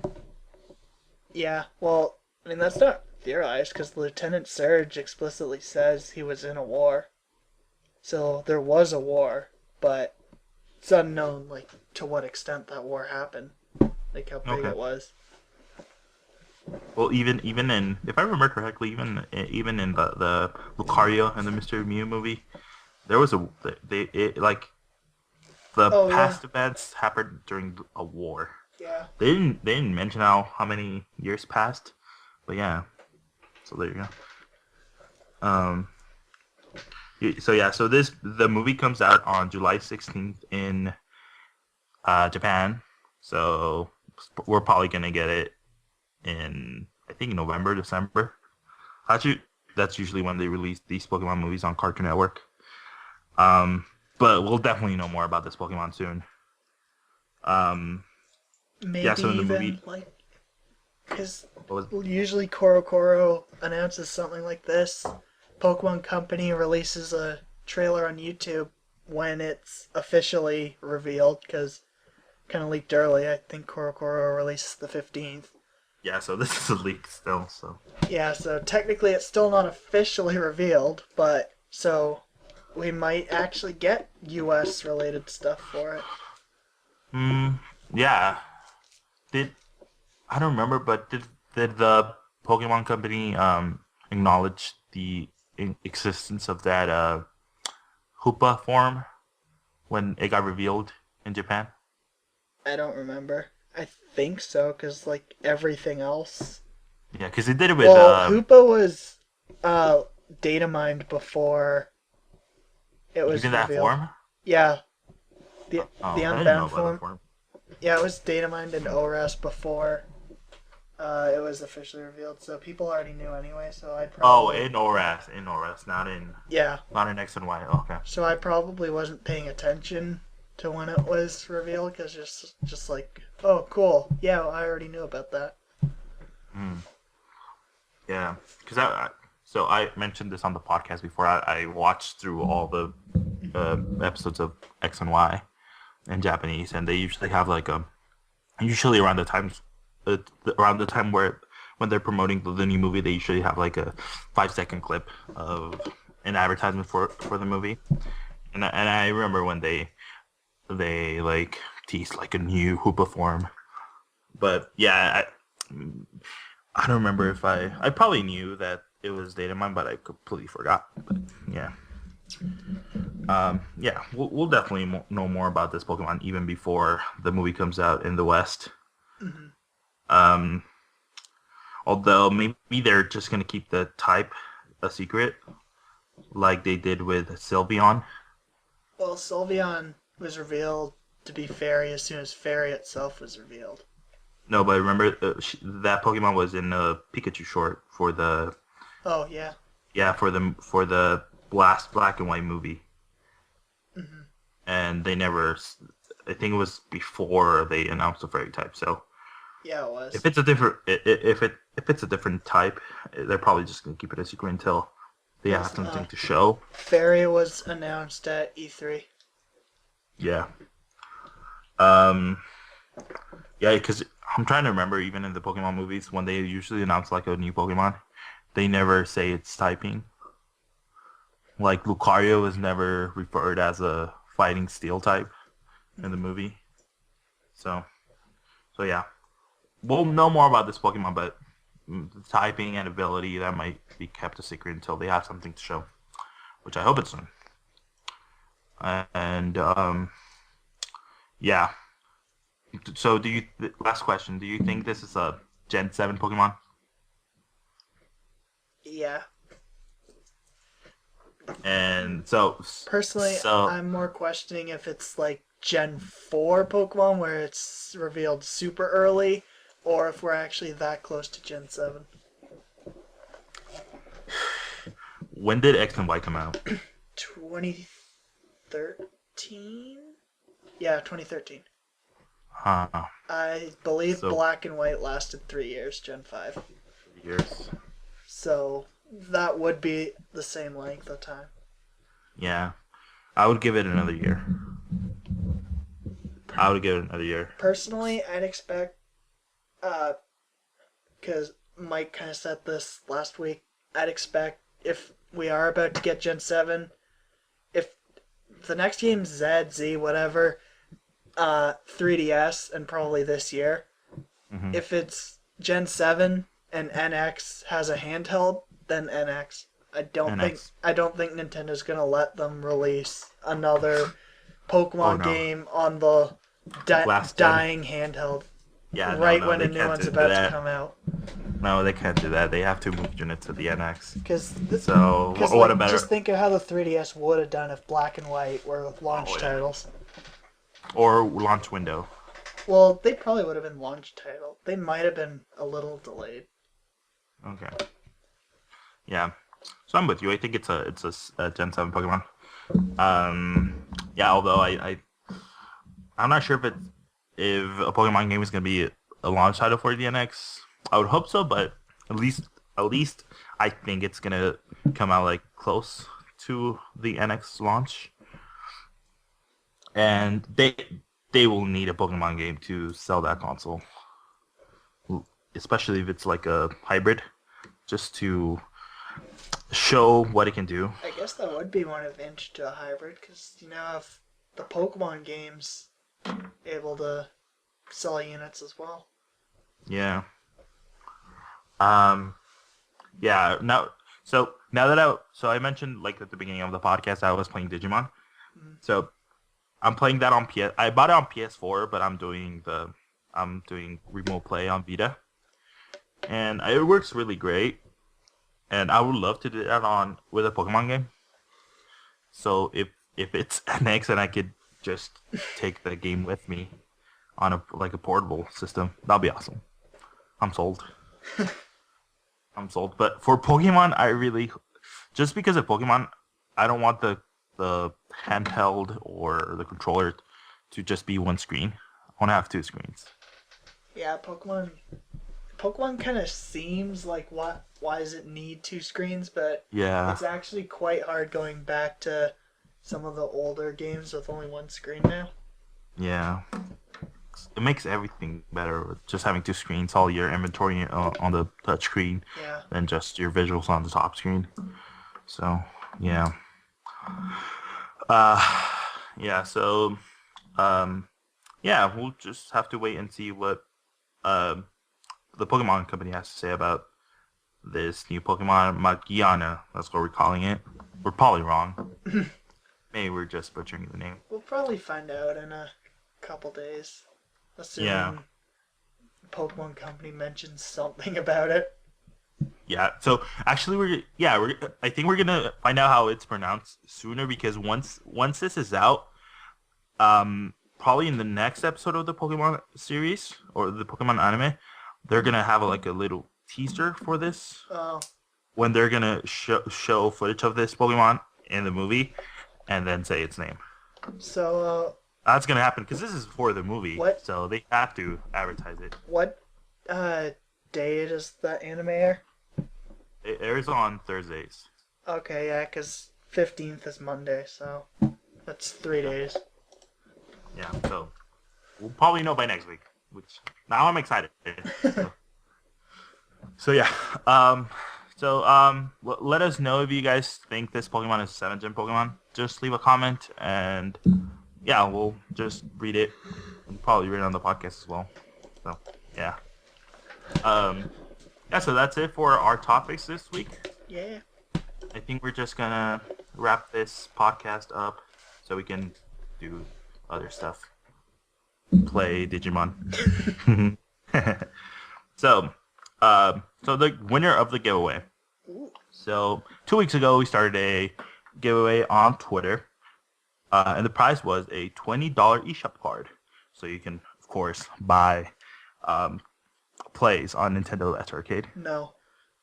Yeah. Well, I mean that's not theorized because Lieutenant Surge explicitly says he was in a war. So there was a war, but it's unknown to what extent that war happened, how big it was. Well, even in, if I remember correctly, even in the Lucario and the Mr. Mew movie, there was past events happened during a war. Yeah. They didn't mention how many years passed, but yeah. So there you go. So the movie comes out on July 16th in Japan. So we're probably gonna get it in, I think, November, December. Actually, that's usually when they release these Pokemon movies on Cartoon Network. But we'll definitely know more about this Pokemon soon. Maybe so in the even movie, because usually Koro announces something like this. Pokemon Company releases a trailer on YouTube when it's officially revealed, because kind of leaked early. I think Koro releases the 15th. Yeah, so this is a leak still, so. Yeah, so technically it's still not officially revealed, but so we might actually get US related stuff for it. Yeah. I don't remember, but did the Pokemon Company acknowledge the existence of that Hoopa form when it got revealed in Japan? I don't remember. I think so, because everything else. Yeah, because it did it with. Hoopa was data mined before it was even revealed. That form? Yeah, the I didn't know unbound about form. that form. Yeah, it was data mined in ORAS before It was officially revealed, so people already knew anyway. So I Oh, probably in ORAS, yeah. not in X and Y. Okay. So I probably wasn't paying attention to when it was revealed because just like, oh, cool, yeah, I already knew about that. Hmm. Yeah, because so I mentioned this on the podcast before. I watched through all the episodes of X and Y in Japanese, and they usually have like usually around the time where when they're promoting the new movie, they usually have like a 5 second clip of an advertisement for the movie, and I remember when they like teased like a new Hoopa form, but yeah, I don't remember if I probably knew that it was Datamine, but I completely forgot. But yeah. Yeah, we'll definitely know more about this Pokemon even before the movie comes out in the West. Hmm. Um, although maybe they're just gonna keep the type a secret, like they did with Sylveon. Well, Sylveon was revealed to be Fairy as soon as Fairy itself was revealed. No, but remember that Pokemon was in a Pikachu short for the Oh yeah. for the last Black and White movie, Hmm. and they never. I think it was before they announced the fairy type. So Yeah, it was. if it's a different if it's a different type, they're probably just gonna keep it a secret until they have something to show. Fairy was announced at E3. Yeah. Um. Yeah, because I'm trying to remember, even in the Pokemon movies, when they usually announce like a new Pokemon, they never say its typing. Like Lucario is never referred as a fighting steel type in the movie. So, so yeah, we'll know more about this Pokemon, but the typing and ability that might be kept a secret until they have something to show, which I hope it's soon. And yeah. So, last question? Do you think this is a Gen 7 Pokemon? Yeah. And Personally, so I'm more questioning if it's like Gen 4 Pokemon where it's revealed super early, or if we're actually that close to Gen 7. when did X and Y come out? 2013? Yeah, 2013. Huh. I believe So Black and White lasted 3 years, Gen 5. years. So that would be the same length of time. Yeah. I would give it another year. I would give it another year. Personally, I'd expect, because Mike kind of said this last week, I'd expect if we are about to get Gen 7, if the next game's Z, whatever, 3DS, and probably this year, Mm-hmm. if it's Gen 7 and NX has a handheld, then NX. NX. I don't think Nintendo's gonna let them release another Pokemon Oh, no. game on the Last gen. dying handheld Yeah, right no, when they a new can't one's do about that. to come out. No, they can't do that. They have to move unit to the NX. Because What a better just think of how the 3DS would have done if Black and White were launch yeah. titles. or launch window. Well, they probably would have been launch title. They might have been a little delayed. Okay. Yeah. So I'm with you. I think it's a Gen 7 Pokemon. Yeah. Although I'm not sure if a Pokemon game is gonna be a launch title for the NX. I would hope so, but at least I think it's gonna come out like close to the NX launch, and they will need a Pokemon game to sell that console, especially if it's like a hybrid, just to show what it can do. I guess that would be one advantage to a hybrid, because you now have the Pokemon games able to sell units as well. Yeah. Yeah. So I mentioned like at the beginning of the podcast I was playing Digimon. Mm-hmm. So I'm playing that on PS. I bought it on PS4, but I'm doing remote play on Vita, and it works really great. And I would love to do that on with a Pokemon game. So if it's NX and I could just take the game with me on a portable system, that'd be awesome. I'm sold. I'm sold. But for Pokemon, I really, just because of Pokemon, I don't want the handheld or the controller to just be one screen. I want to have two screens. Yeah, Pokemon kind of seems like why does it need two screens, but Yeah. it's actually quite hard going back to some of the older games with only one screen now. Yeah. It makes everything better with just having two screens, all your inventory on the touch screen, Yeah. and just your visuals on the top screen. So, yeah. Yeah, so, yeah, we'll just have to wait and see what the Pokemon company has to say about this new Pokemon Magiana. That's what we're calling it. We're probably wrong. Maybe we're just butchering the name. We'll probably find out in a couple days, assuming Yeah. the Pokemon company mentions something about it. Yeah. So actually, I think we're gonna find out how it's pronounced sooner because once this is out, probably in the next episode of the Pokemon series or the Pokemon anime, they're gonna have a little teaser for this Oh, when they're gonna show footage of this Pokemon in the movie, and then say its name. so That's gonna happen because this is for the movie, What? so they have to advertise it. what day does that anime air? It airs on Thursdays. Okay, yeah, 'cause 15th is Monday, so that's 3 days. Yeah, so we'll probably know by next week. Which now I'm excited. So yeah, let us know if you guys think this Pokemon is a 7th gen Pokemon. Just leave a comment, and yeah, we'll just read it and probably read it on the podcast as well. So yeah, yeah. So that's it for our topics this week. Yeah. I think we're just gonna wrap this podcast up so we can do other stuff. Play Digimon. So the winner of the giveaway. Ooh. So 2 weeks ago, we started a giveaway on Twitter, and the prize was a $20 eShop card. So you can, of course, buy plays on Nintendo Let's Arcade. No.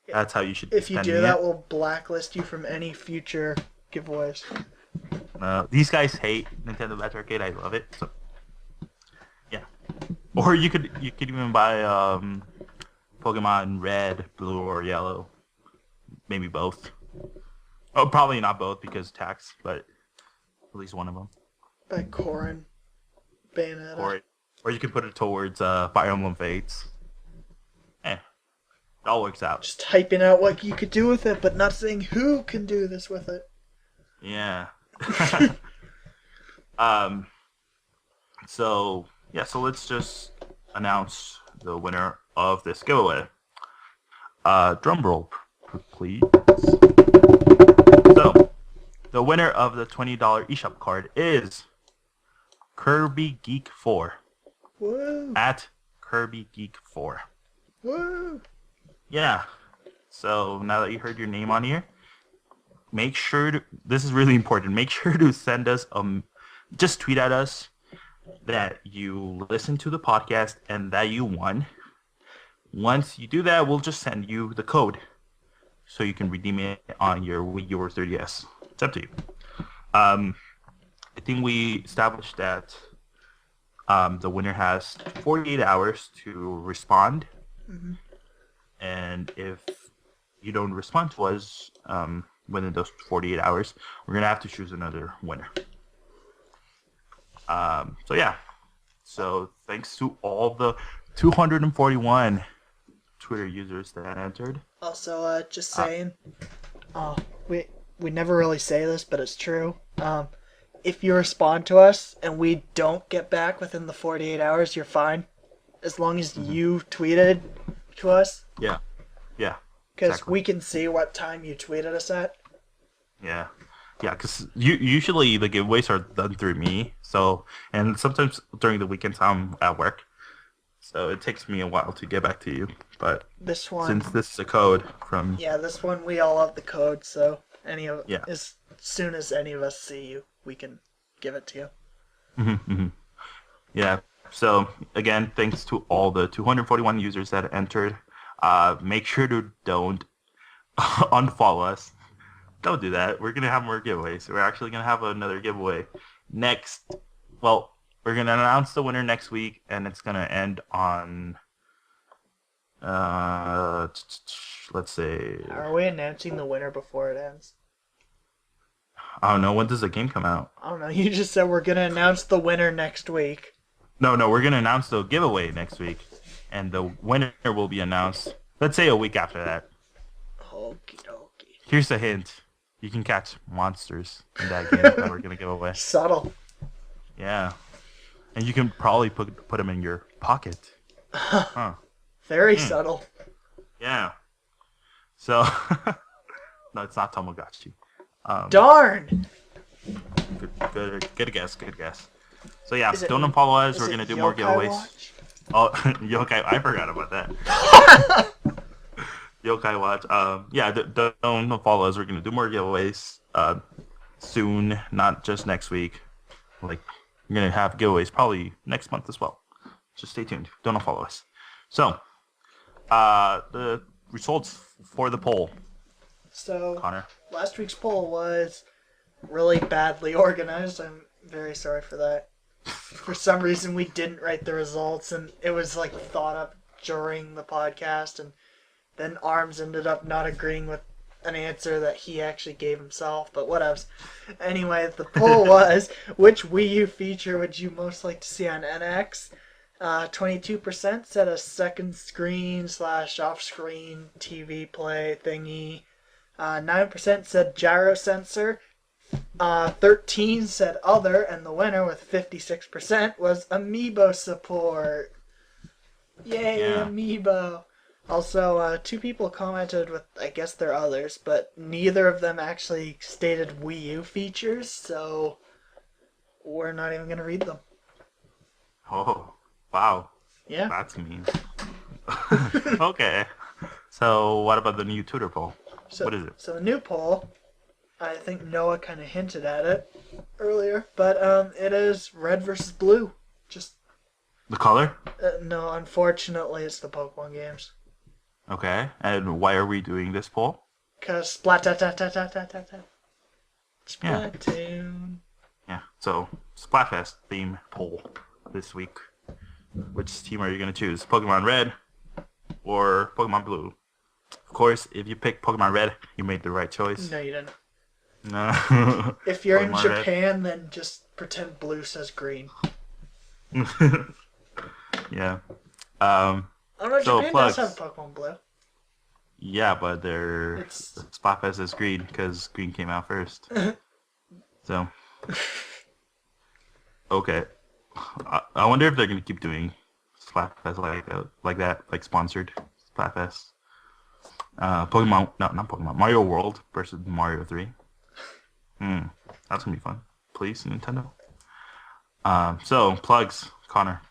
That's how you should. If you spend do it. that, we'll blacklist you from any future giveaways. These guys hate Nintendo Let's Arcade. I love it. So, yeah. Or you could even buy Pokemon Red, Blue, or Yellow. Maybe both. Oh, probably not both because tax, but at least one of them. By Corin. Bayonetta. Or you can put it towards Fire Emblem Fates. It all works out. Just typing out what you could do with it, but not saying who can do this with it. Yeah. So let's just announce the winner of this giveaway. Drum roll, please. So, the winner of the $20 eShop card is Kirby Geek 4 Woo! at Kirby Geek 4. Woo! Yeah. So now that you heard your name on here, make sure to, this is really important, make sure to send us, just tweet at us that you listened to the podcast and that you won. Once you do that, we'll just send you the code so you can redeem it on your Wii U or 3DS. It's up to you. I think we established that the winner has 48 hours to respond. Mm-hmm. And if you don't respond to us within those 48 hours, we're going to have to choose another winner. So yeah. So thanks to all the 241 Twitter users that entered. Also, just saying, we never really say this, but it's true. If you respond to us and we don't get back within the 48 hours, you're fine. As long as you tweeted to us. Yeah. Yeah. Because exactly. we can see what time you tweeted us at. Yeah. Yeah, because usually the giveaways are done through me. So, and sometimes during the weekends I'm at work. So it takes me a while to get back to you. But this one, since this is a code from... Yeah, this one we all have the code, so Yeah. as soon as any of us see you, we can give it to you. Yeah. So again, thanks to all the 241 users that entered. Make sure to don't unfollow us. Don't do that. We're gonna have more giveaways. We're actually gonna have another giveaway next. Well, we're gonna announce the winner next week, and it's gonna end on. Let's say. Are we announcing the winner before it ends? I don't know. When does the game come out? I don't know. You just said we're gonna announce the winner next week. No, we're gonna announce the giveaway next week, and the winner will be announced. Let's say a week after that. Okie dokie. Here's a hint: you can catch monsters in that game that we're gonna give away. Subtle. Yeah, and you can probably put them in your pocket. Huh? Very subtle. Yeah. So, no, it's not Tamagotchi. Darn. Good guess. So yeah, Is it- don't unfollow us. Is We're it gonna do more Yokai giveaways. Watch? Oh, Yokai! I forgot about that. Yokai Watch. Yeah, don't unfollow us. We're gonna do more giveaways soon, not just next week. Like, we're gonna have giveaways probably next month as well. Just stay tuned. Don't unfollow us. So, the results for the poll, So, Connor. last week's poll was really badly organized. I'm very sorry for that. For some reason, we didn't write the results, and it was like thought up during the podcast, and then Arms ended up not agreeing with an answer that he actually gave himself, but whatevs. Anyway, the poll was, which Wii U feature would you most like to see on NX? 22% said a second screen / off-screen TV play thingy. 9% said gyro sensor. 13 said other, and the winner with 56% was Amiibo support. Yay, Yeah. Amiibo! Also, 2 people commented with, I guess they're others, but neither of them actually stated Wii U features, so we're not even going to read them. Oh, wow. Yeah. That's mean. Okay. So, what about the new tutor poll? So, What is it? So the new poll, I think Noah kind of hinted at it earlier, but it is red versus blue. Just The color? no, unfortunately, it's the Pokemon games. Okay. And why are we doing this poll? Cause Splatoon. Yeah. So, Splatfest theme poll this week. Which team are you going to choose? Pokemon Red or Pokemon Blue? Of course, if you pick Pokemon Red, you made the right choice. No, you didn't. No. If you're in Pokemon Japan, then just pretend blue says green. Red. Yeah. Oh no, So, Japan plugs. does have Pokemon Blue. Yeah, but their It's- Splatfest is green because green came out first. So, okay. I wonder if they're gonna keep doing Splatfest like that, like sponsored Splatfest. Pokemon, no, not Pokemon. Mario World versus Mario 3. That's gonna be fun. Please, Nintendo. So plugs, Connor.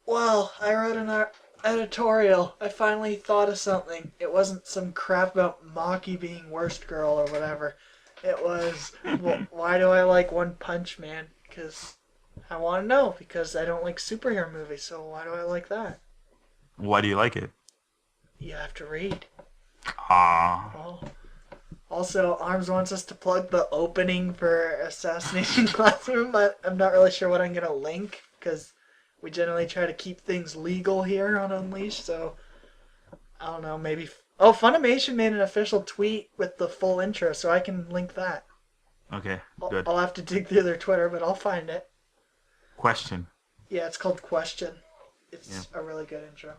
Well, I wrote an editorial. I finally thought of something. It wasn't some crap about Maki being worst girl or whatever. It was, why do I like One Punch Man? Because I want to know. Because I don't like superhero movies, so why do I like that? Why do you like it? You have to read. Ah, Oh. Also, Arms wants us to plug the opening for Assassination Classroom, but I'm not really sure what I'm going to link, because we generally try to keep things legal here on Unleashed, so I don't know, maybe... Oh, Funimation made an official tweet with the full intro, so I can link that. okay, good. I'll have to dig through their Twitter, but I'll find it. Question. Yeah, it's called Question. It's a really good intro.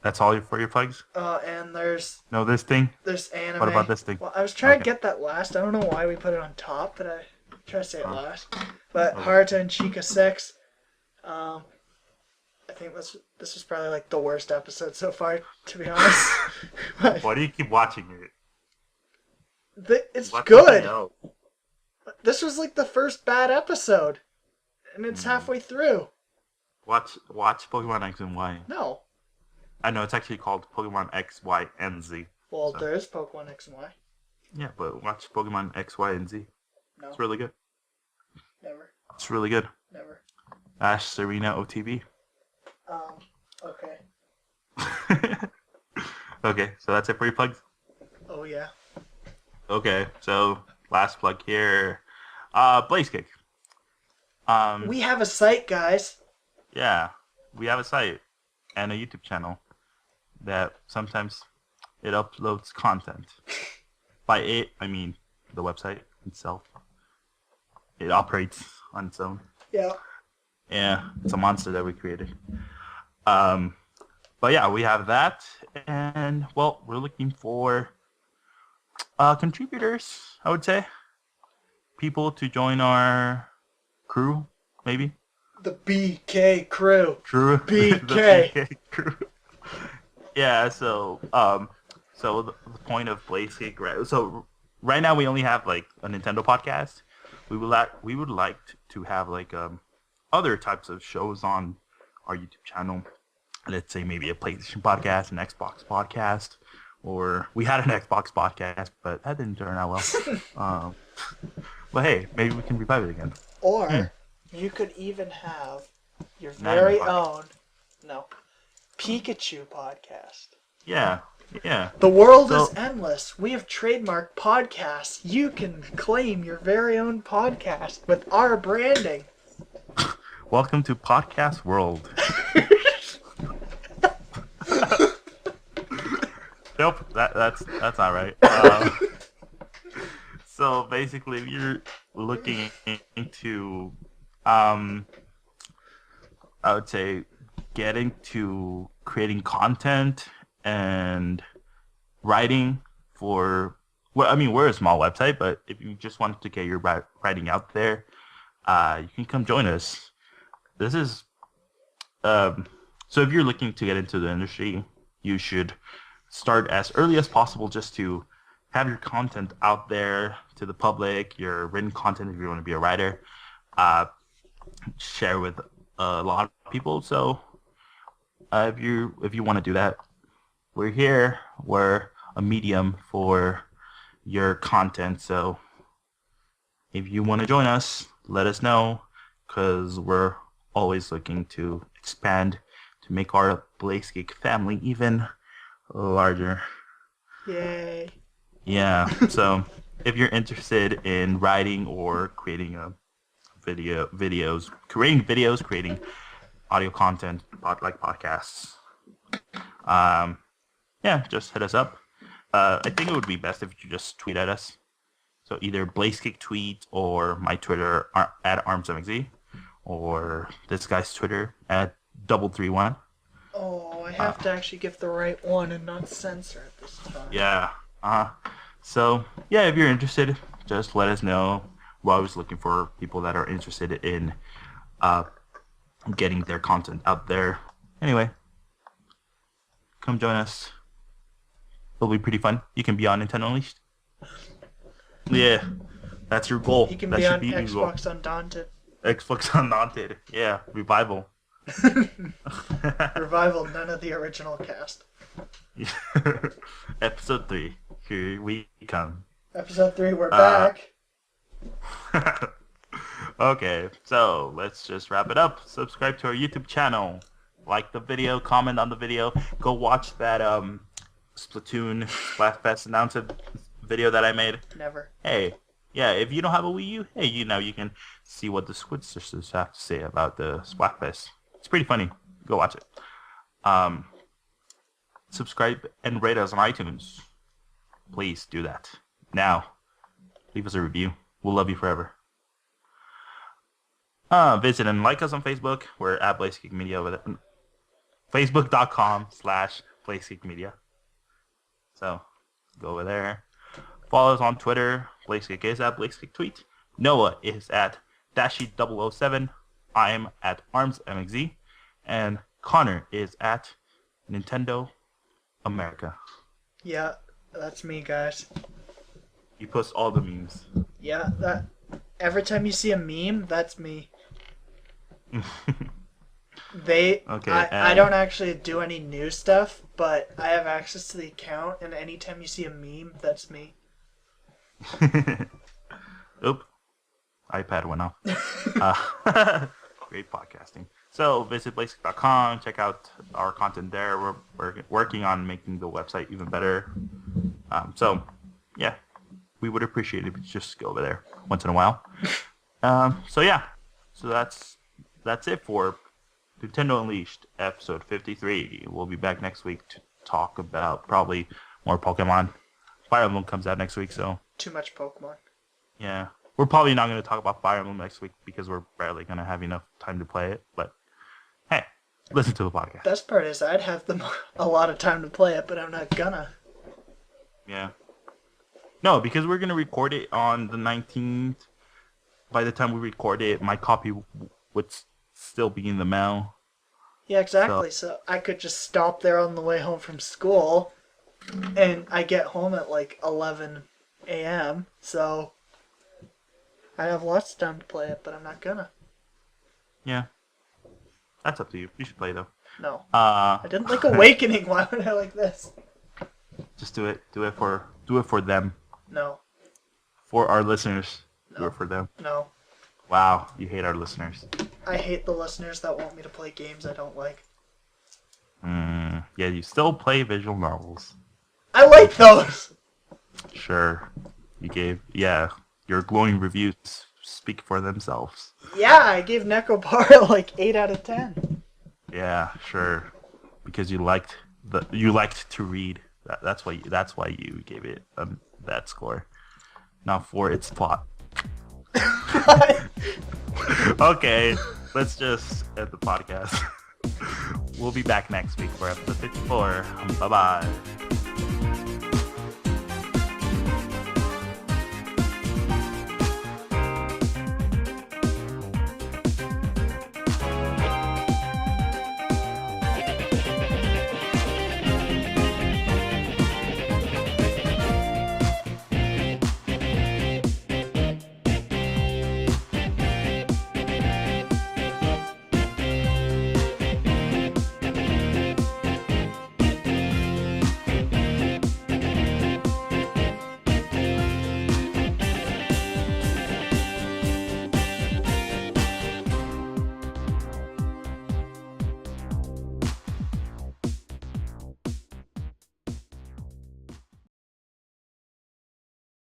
That's all for your plugs? And there's No, this thing? anime. What about this thing? Well, I was trying to Okay. get that last. I don't know why we put it on top, but I try to say it last. But Okay. Haruta and Chica 6. I think this was probably like the worst episode so far, to be honest. But Why do you keep watching it? it's Watch good. something else. This was like the first bad episode, and it's halfway through. Watch Pokemon X and Y. No. I know it's actually called Pokemon X, Y, and Z. Well, So- there is Pokemon X and Y. Yeah, but watch Pokemon X, Y, and Z. No. It's really good. Never. It's really good. Never. Ash Serena OTV. Okay. Okay, so that's it for your plugs? Oh, yeah. Okay, so last plug here. Blazekick. We have a site, guys. Yeah, we have a site and a YouTube channel that sometimes it uploads content. By it, I mean the website itself. It operates on its own. Yeah. Yeah, it's a monster that we created. But yeah, we have that, and well, we're looking for contributors, I would say. People to join our crew, maybe. The BK crew. True. BK. The BK crew. Yeah, so the point of Blazekick, right? So right now we only have like a Nintendo podcast. We would like to have like other types of shows on our YouTube channel. Let's say maybe a PlayStation podcast, an Xbox podcast, or we had an Xbox podcast, but that didn't turn out well. But hey, maybe we can revive it again. Or you could even have your very own, Pikachu podcast. Yeah. The world is endless. We have trademarked podcasts. You can claim your very own podcast with our branding. Welcome to Podcast World. Nope, that's not right. So basically, you're looking into, I would say, getting to creating content and writing for. Well, I mean, we're a small website, but if you just want to get your writing out there, you can come join us. This is, so if you're looking to get into the industry, you should start as early as possible just to have your content out there to the public, your written content if you want to be a writer, share with a lot of people. So if you want to do that, we're here. We're a medium for your content. So if you want to join us, let us know, because we're always looking to expand to make our Blazekick family even larger. Yay. Yeah, so if you're interested in writing or creating creating audio content like podcasts, yeah, just hit us up. I think it would be best if you just tweet at us. So either Blazekick tweet or my Twitter at ArmsMXZ, or this guy's Twitter at 331. Oh, I have to actually give the right one and not censor it this time. Yeah. So yeah, if you're interested, just let us know. We're always looking for people that are interested in getting their content out there. Anyway, come join us. It'll be pretty fun. You can be on Nintendo Unleashed. Yeah, that's your goal. You can that be should on be your goal. Xbox Undaunted. Xbox Undaunted. Yeah, revival. Revival, none of the original cast. Episode 3. Here we come. Episode 3, we're back. Okay, so let's just wrap it up. Subscribe to our YouTube channel. Like the video, comment on the video. Go watch that Splatoon Splatfest announcement video that I made. Never. Hey, yeah, if you don't have a Wii U, hey, you can see what the Squid Sisters have to say about the Splatfest. It's pretty funny. Go watch it. Subscribe and rate us on iTunes. Please do that. Now, leave us a review. We'll love you forever. Visit and like us on Facebook. We're at Blazekick Media over there. Facebook.com/Blazekick Media. So, go over there. Follow us on Twitter. Blazekick is at Blazekick Tweet. Noah is at Dashi007. I am at ArmsMXZ. And Conor is at Nintendo America. Yeah, that's me, guys. You post all the memes. Yeah, that. Every time you see a meme, that's me. Okay, I don't actually do any new stuff, but I have access to the account, and anytime you see a meme, that's me. Oop. iPad went off. Great podcasting. So visit basic.com. Check out our content there. We're working on making the website even better. So yeah, we would appreciate it if you just go over there once in a while. So yeah, so that's it for Nintendo Unleashed episode 53. We'll be back next week to talk about probably more Pokemon. Fire Emblem comes out next week, so Too much Pokemon. yeah. We're probably not going to talk about Fire Emblem next week because we're barely going to have enough time to play it. But hey, listen to the podcast. Best part is I'd have a lot of time to play it, but I'm not gonna. Yeah. No, because we're going to record it on the 19th. By the time we record it, my copy would still be in the mail. Yeah, exactly. So I could just stop there on the way home from school, and I get home at like 11 a.m. So I have lots of time to play it, but I'm not gonna. Yeah. That's up to you. You should play, though. No. I didn't like Awakening. Why would I like this? Just do it. Do it for them. No. For our listeners. No. Do it for them. No. Wow, you hate our listeners. I hate the listeners that want me to play games I don't like. Yeah, you still play visual novels. I like those! Sure. Your glowing reviews speak for themselves. Yeah, I gave Necropara like 8 out of 10. Yeah, sure. Because you liked to read. That's why you gave it that score. Not for its plot. Okay, let's just end the podcast. We'll be back next week for episode 54. Bye-bye.